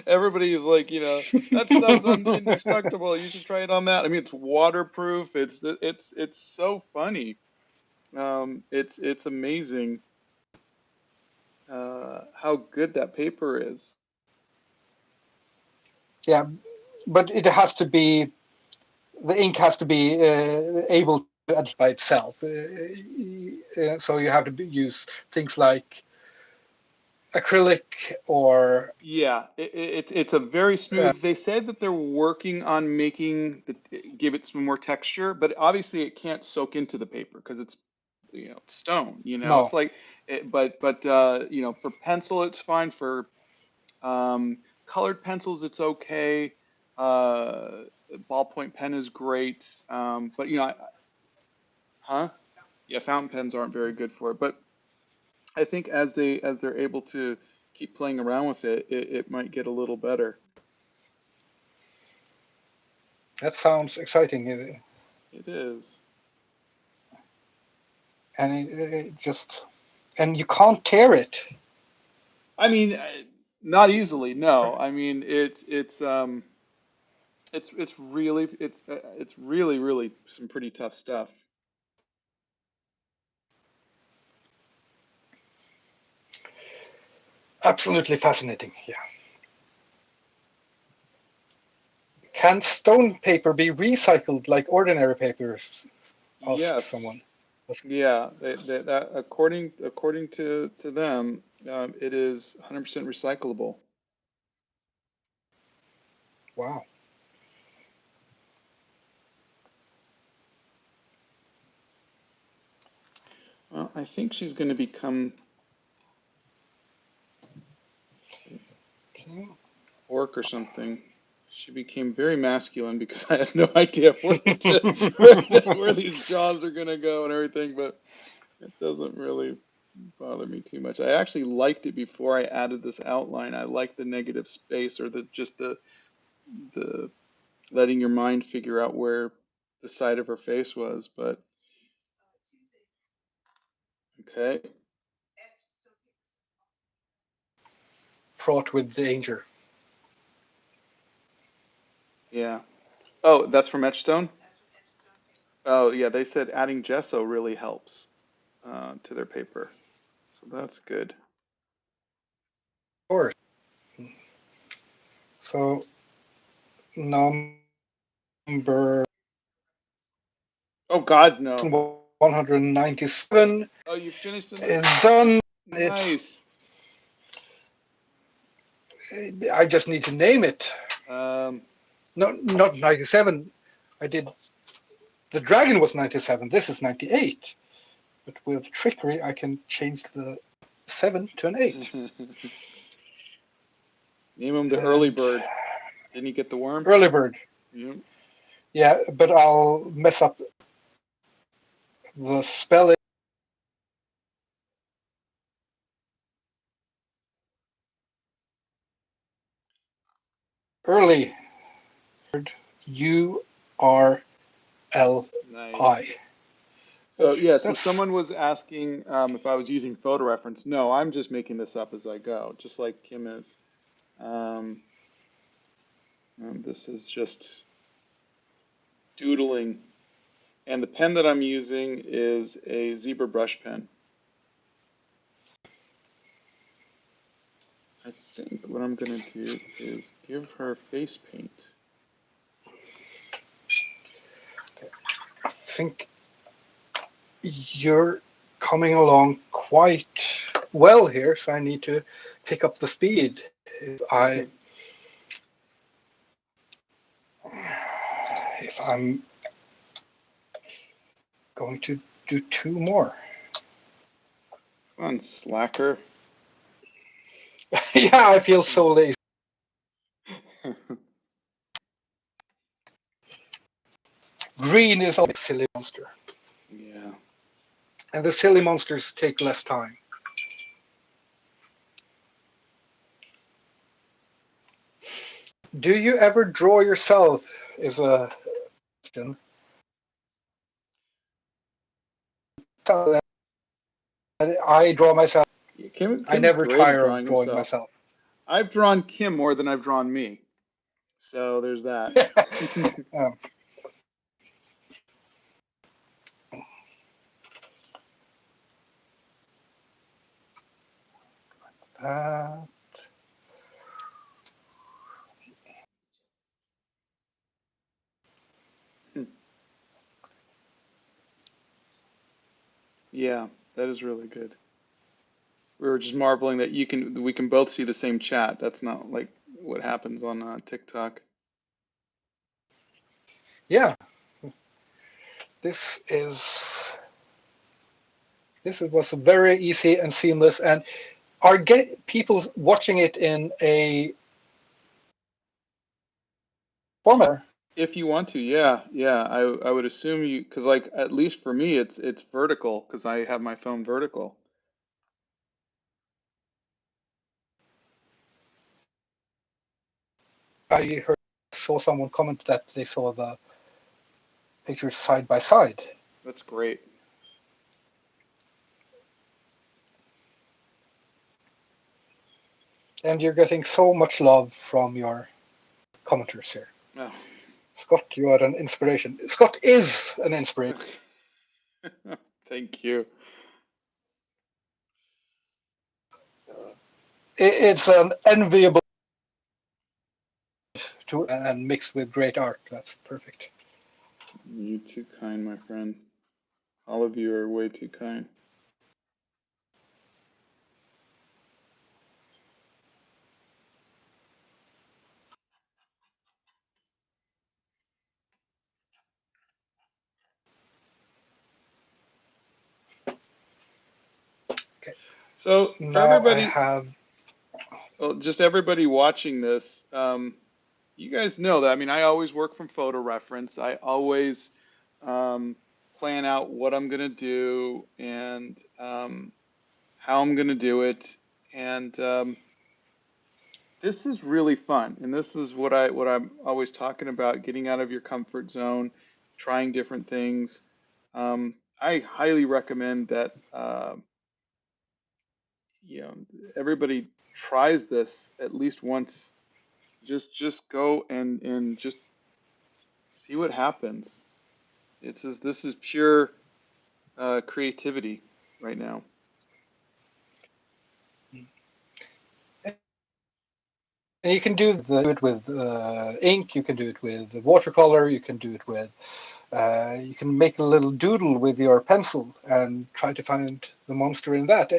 everybody is like, that stuff's indestructible. You should try it on that. I mean, it's waterproof. It's so funny. It's amazing how good that paper is. Yeah, but it has to be the ink has to be able to adjust by itself. So you have to use things like acrylic or Yeah, it's a very uh, smooth. They said that they're working on making give it some more texture, but obviously it can't soak into the paper because it's it's stone. It's no. like, but for pencil it's fine. For colored pencils it's okay. Uh, Ballpoint pen is great. But huh? Yeah, fountain pens aren't very good for it. But I think as they're able to keep playing around with it, it might get a little better. That sounds exciting, It is. and it just and you can't tear it. I mean, not easily. No, I mean it's really really some pretty tough stuff. Absolutely fascinating. Yeah. Can stone paper be recycled like ordinary paper? Asked Yes, someone. yeah. That according to them, it is 100% recyclable. Wow. Well, I think she's going to become Okay. orc or something. She became very masculine because I had no idea where these jaws are going to go and everything, but it doesn't really bother me too much. I actually liked it before I added this outline. I liked the negative space, or the letting your mind figure out where the side of her face was. But Two things. okay, Stone papers are fraught with Fraught with danger. yeah. Oh, that's from Etchstone. that's from etched stone paper. Oh, yeah. They said adding gesso really helps to their paper, so that's good. Of course. So number Oh God, no. 197 Oh, you finished in the is done. It's nice. I just need to name it. Um, No, not 97. I did the dragon was 97. This is 98. But with trickery, I can change the 7 to an 8. name him the early And bird. Didn't he get the worm? early bird. Yep. Yeah, but I'll mess up the spelling. Early Nice. URLI. So yeah, so That's someone was asking if I was using photo reference. No, I'm just making this up as I go, just like Kim is. Um, this is just doodling, and the pen that I'm using is a zebra brush pen. I think what I'm gonna do is give her face paint. I think you're coming along quite well here, so I need to pick up the speed. If I'm going to do two more. Come on, slacker. Yeah, I feel so lazy. Green is always a silly monster, Yeah. and the silly monsters take less time. Do you ever draw yourself? Is a So I draw myself. Yeah, I Kim's never great at tire of drawing drawing himself. myself. I've drawn Kim more than I've drawn me. So there's that. um, uh, Yeah, that is really good. We were just marveling that we can both see the same chat. That's not like what happens on TikTok. yeah, this is was very easy and seamless, and are get people watching it in a format. If you want to, yeah, yeah, I would assume you because like at least for me it's vertical because I have my phone vertical. I saw someone comment that they saw the pictures side by side, That's great. and you're getting so much love from your commenters here. Oh. Scott, you are an inspiration. Scott is an inspiration. Thank you. It's an enviable tool and mixed with great art. That's perfect. You too kind, my friend. All of you are way too kind. Okay. So for Now I everybody, have. well, just everybody watching this, you guys know that. I mean, I always work from photo reference. I always um, plan out what I'm gonna do and how I'm gonna do it. And this is really fun. And this is what I'm always talking about: getting out of your comfort zone, trying different things. I highly recommend that. You know, everybody tries this at least once. Just go and just see what happens. This is pure creativity right now. And you can do it with ink. You can do it with watercolor. You can do it with. You can make a little doodle with your pencil and try to find the monster in that.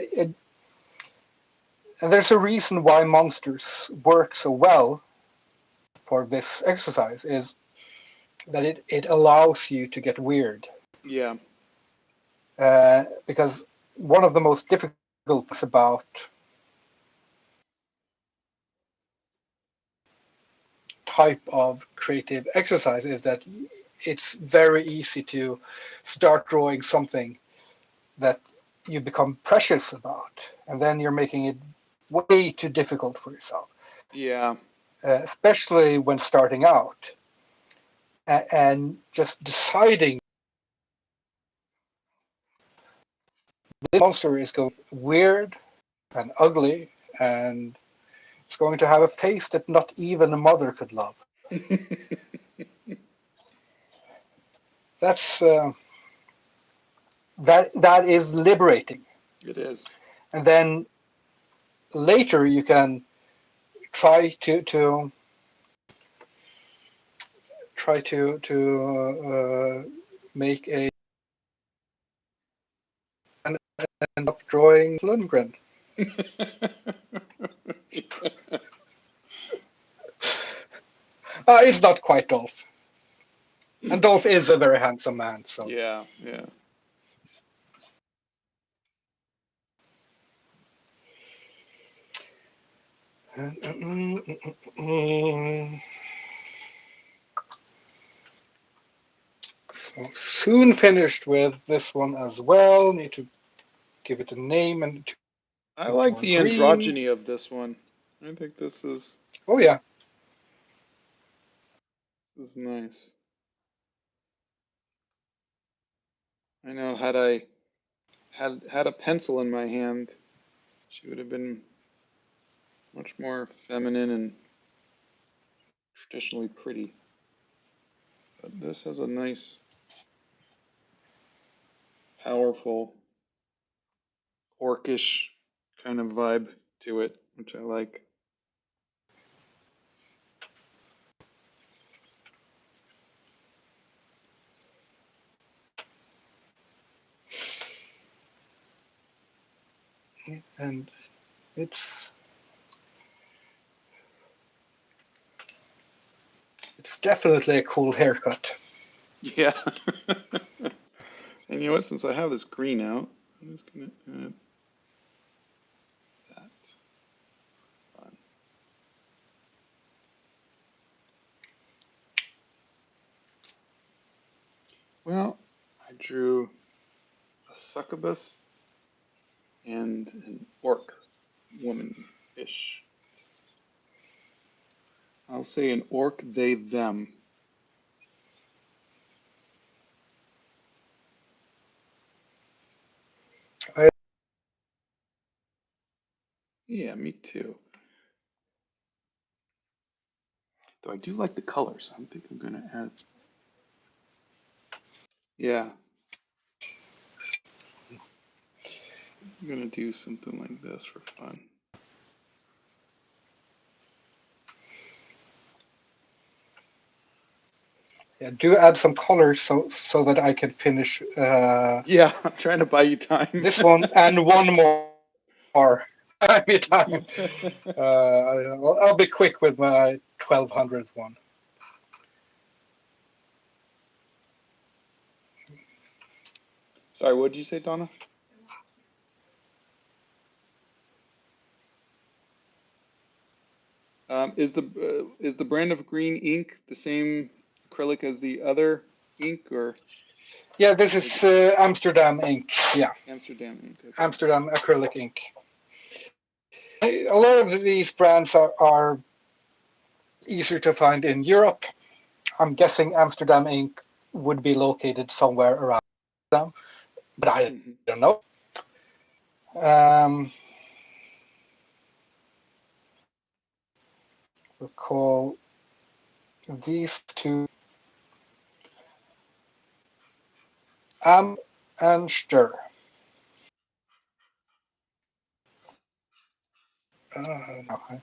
And there's a reason why monsters work so well for this exercise is that it allows you to get weird. Yeah, Because one of the most difficult things about type of creative exercise is that it's very easy to start drawing something that you become precious about, and then you're making it way too difficult for yourself, yeah, especially when starting out, and just deciding this monster is going to be weird and ugly, and it's going to have a face that not even a mother could love. That's that is liberating, it is. and then later you can try to make a and end up drawing Lundgren. It's not quite Dolph, and Dolph is a very handsome man. So Yeah, yeah. so soon finished with this one as well. Need to give it a name and to I make it like more the green. androgyny of this one. I think Oh yeah, this is nice. I know had I had a pencil in my hand, she would have been much more feminine and traditionally pretty. But this has a nice, powerful, orcish kind of vibe to it, which I like. And it's definitely a cool haircut. Yeah. And you know what? Since I have this green out, I'm just gonna add that. Fun. Well, I drew a succubus and an orc woman-ish. I'll say an orc, they, them. I, Yeah, me too. Though I do like the colors. I think I'm gonna add. Yeah, I'm gonna do something like this for fun. yeah, do add some colors so that I can finish Yeah, I'm trying to buy you time. this one and one more. Buy me time. I'll be quick with my 1200th one. Sorry, what did you say, Donna? Is the brand of green ink the same acrylic as the other ink, or Yeah, this is is it Amsterdam ink. Yeah, Amsterdam ink? Okay. Amsterdam acrylic ink. A lot of these brands are easier to find in Europe. I'm guessing Amsterdam ink would be located somewhere around them, but I Hmm. don't know. Um, we'll call these two Am and Stir. No.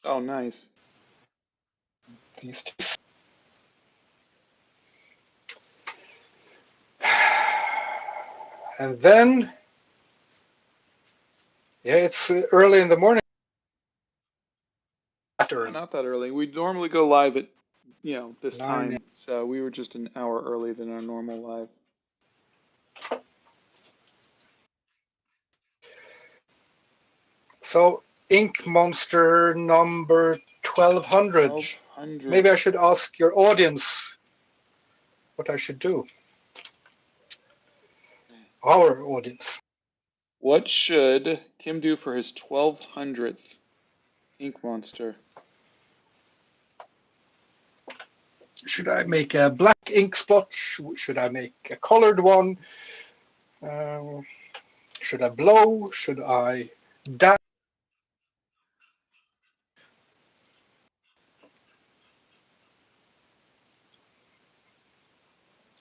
Oh, nice. These two. And then, yeah, it's early in the morning. Not Yeah, early. not that early. We normally go live at this 9. time, so we were just an hour early than our normal live. So, Ink Monster number 1200. 1200. Maybe I should ask your audience what I should do. Our audience. What should Kim do for his 1200th Ink Monster? Should I make a black ink splotch? Should I make a colored one? Uh, should I blow? Should I dab?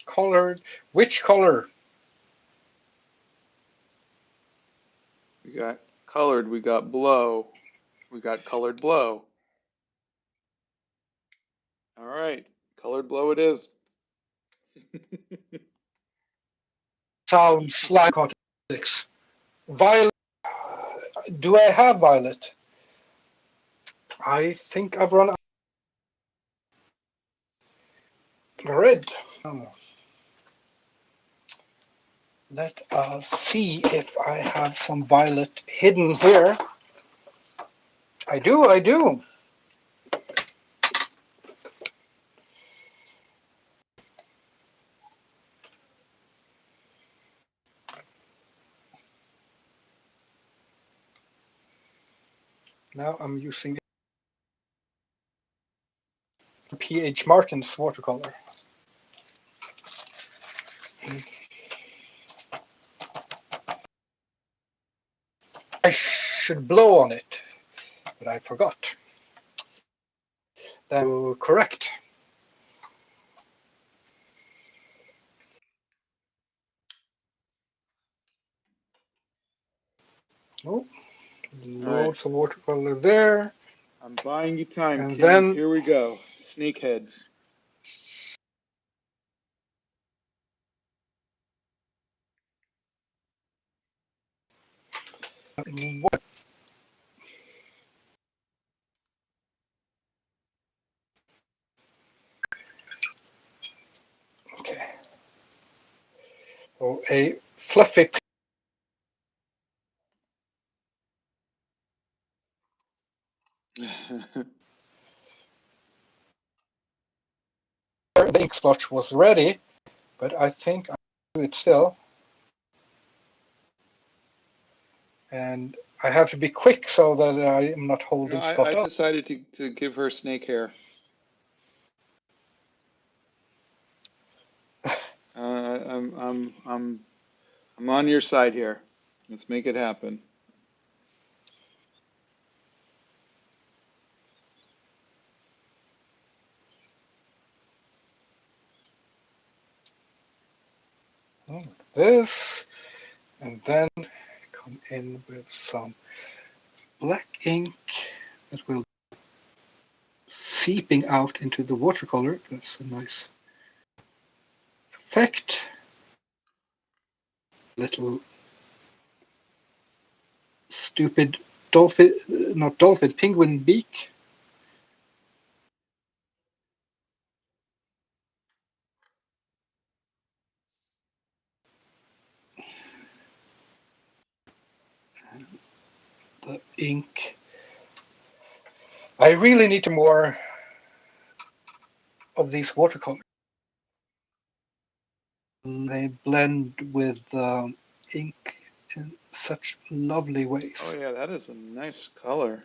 Colored? Which color? We got colored, we got blow, we got colored blow. All right, colored blow it is. Sounds like narcotics. Violet. Do I have violet? I think I've run out. Red. Oh, let us see if I have some violet hidden here. I do. Now I'm using P.H. Martin's watercolor. I should blow on it, but I forgot. That's correct. Oh, loads of watercolor there. I'm buying you time, And King. then Here we go. Snakeheads. what? Okay. Oh, a fluffy the ink splotch was ready, but I think I'll do it still. And I have to be quick so that I am not No, holding I Scott up. decided to give her snake hair. I'm on your side here. Let's make it happen. Like this, and then come in with some black ink that will seeping out into the watercolor. That's a nice effect. Little stupid dolphin, not dolphin, penguin beak. The ink. I really need more of these watercolors. They blend with ink in such lovely ways. Oh yeah, that is a nice color.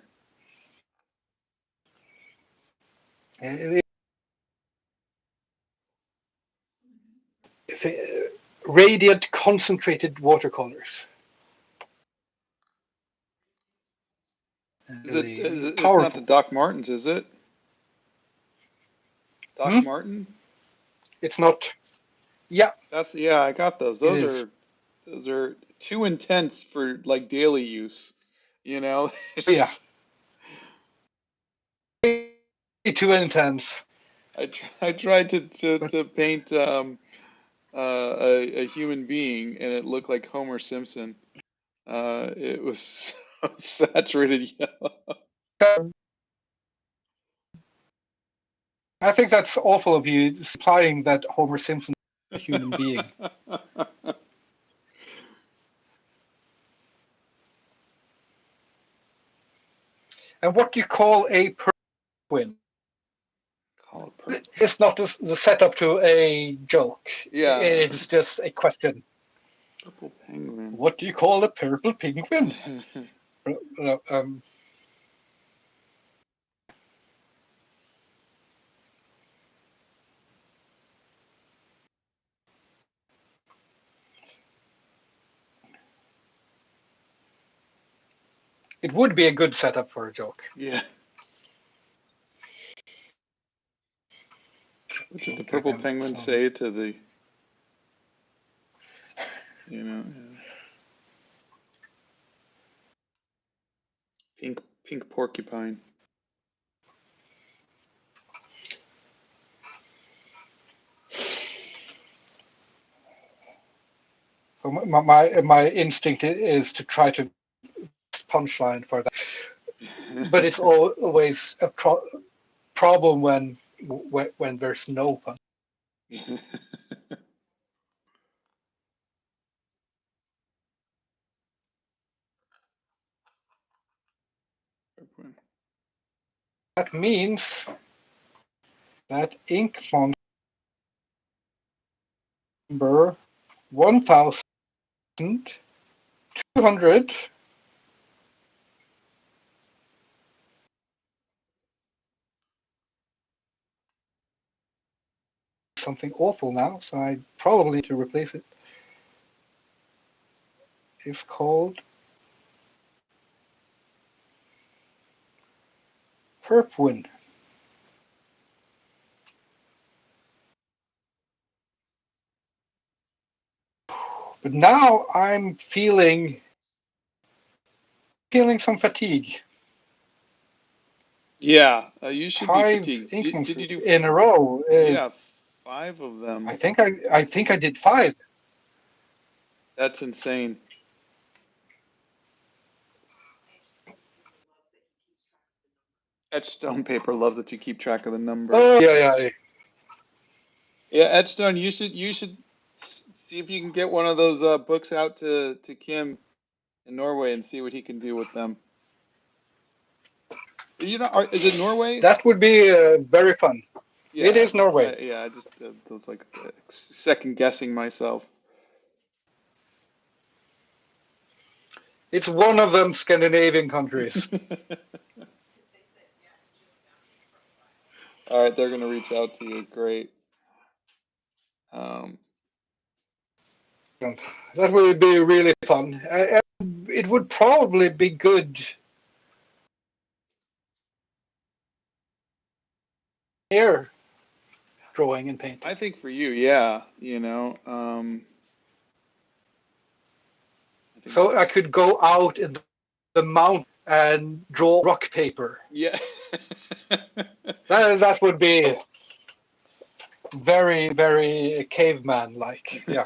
It's radiant, concentrated watercolors. Really It's not the powerful. Doc Martens, is it? Hmm? Doc Martin? It's not. Yeah, Yeah, I got those. it is. Those are too intense for like daily use. You know, Yeah, it's way too intense. I tried But to paint a human being and it looked like Homer Simpson. It was so saturated yellow. I think that's awful of you, implying that Homer Simpson is a human being. And what do you call a penguin? Call it purple. It's not the setup to a joke. Yeah, It's just a question. purple penguin. What do you call a purple penguin? Um, it would be a good setup for a joke. Yeah. What did the Okay, purple then penguin some say to the, you know, pink porcupine? so my instinct is to try to punchline for that, but it's always a problem when there's no punch. That means that Inkmonster number 1,200 something awful now, so I probably need to replace it. It's called Perpwin. But now I'm feeling some fatigue. Yeah, you should be 5 fatigued. Did you Inkmonsters do? in a row Yeah, is. 5 of them. I think I did 5. That's insane. Etchstone paper loves that you keep track of the number. Oh yeah. Yeah, Etchstone, you should see if you can get one of those books out to Kim in Norway and see what he can do with them. Is it Norway? That would be very fun. It Yeah, is Norway. yeah. I just was like second guessing myself. It's one of them Scandinavian countries. All right, they're gonna reach out to you. Great. Um, That would be really fun. It would probably be good here drawing and painting. I think for you, yeah. I think So I could go out in the mountain and draw rock paper. yeah. That would be very, very caveman like. Yeah.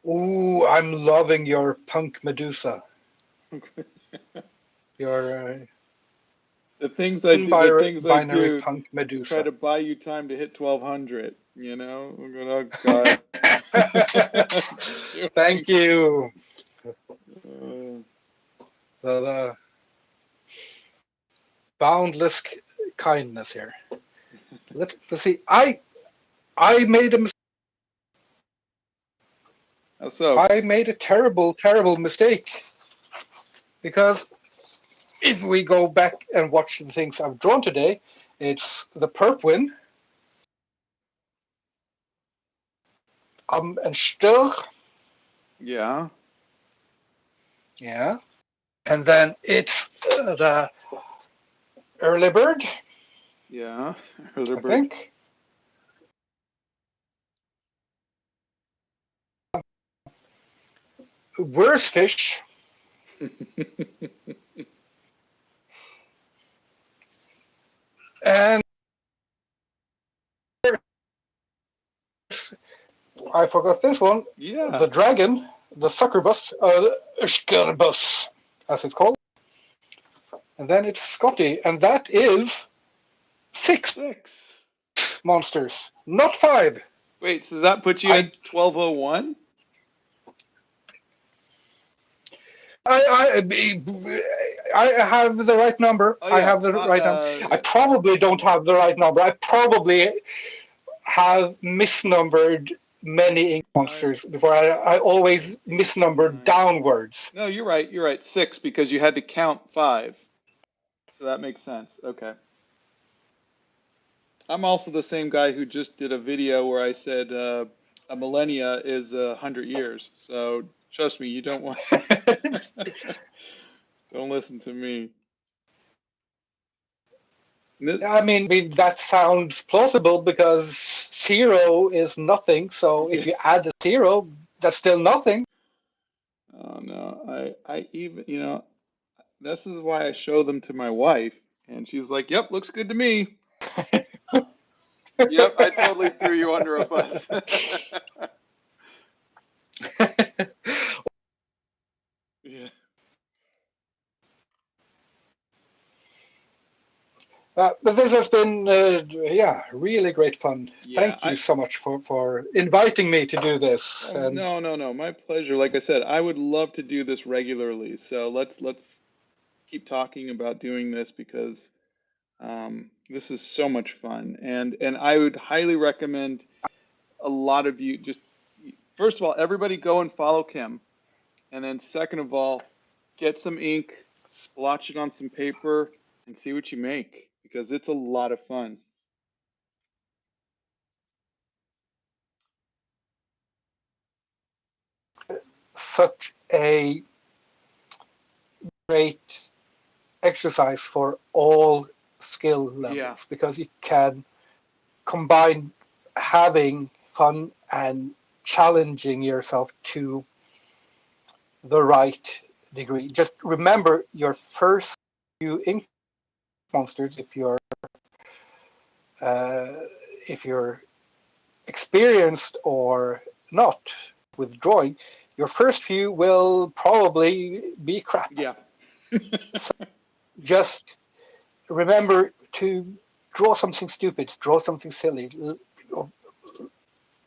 Ooh, I'm loving your punk Medusa. Your The things I binary do punk to try Medusa. to buy you time to hit 1200. I'm going, oh God. Just doing. Thank you. Uh, The boundless kindness here. Let's see. I made a how so? I made a terrible, terrible mistake because if we go back and watch the things I've drawn today, it's the Perpwin, and Stur, Yeah. yeah, and then it's the Early Bird, Yeah. I Hilderbird. think. Worse fish, and I forgot this one, Yeah. the dragon, the succubus, Skerbus, as it's called. And then it's Scotty, and that is 6 6. monsters, not 5. Wait, so that puts you I at 1201? I have the right number. Oh I yeah. have the right number. I Yeah. probably don't have the right number. I probably have misnumbered many ink 5, monsters before. I always 8, misnumber 9. downwards. No, you're right. You're right. 6 because you had to count 5. So that makes sense. Okay. I'm also the same guy who just did a video where I said a millennia is 100 years. So trust me, you don't want. Don't listen to me. I mean, that sounds plausible because 0 is nothing. So if Yeah. you add a 0, that's still nothing. Oh no, I even this is why I show them to my wife, and she's like, "Yep, looks good to me." Yep, I totally threw you under a bus. Yeah. But this has been, yeah, really great fun. Yeah, Thank you so much for inviting me to do this. oh, And no, my pleasure. Like I said, I would love to do this regularly. So let's keep talking about doing this because this is so much fun, and I would highly recommend a lot of you just first of all, everybody go and follow Kim, and then second of all, get some ink, splotch it on some paper, and see what you make because it's a lot of fun. Such a great exercise for all skill Yeah. levels because you can combine having fun and challenging yourself to the right degree. Just remember your first few ink monsters uh, if you're experienced or not with drawing, your first few will probably be crap. Yeah. So just remember to draw something stupid, draw something silly,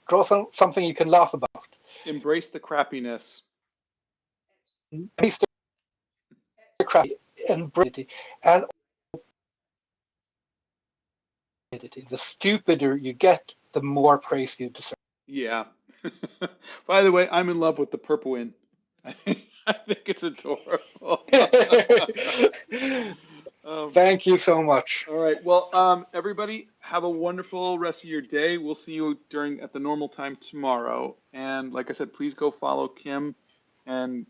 draw something you can laugh about. Embrace the crappiness. Embrace the crap and and the stupider you get, the more praise you deserve. Yeah. By the way, I'm in love with the purple one. I think it's adorable. um, Thank you so much. all right. Well, everybody, have a wonderful rest of your day. We'll see you during at the normal time tomorrow. And like I said, please go follow Kim. And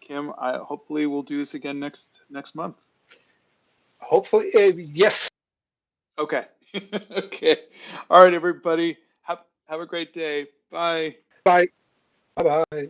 Kim, I hopefully we'll do this again next month. Hopefully, yes. Okay. Okay. All right, everybody. Have a great day. Bye. Bye. Bye bye.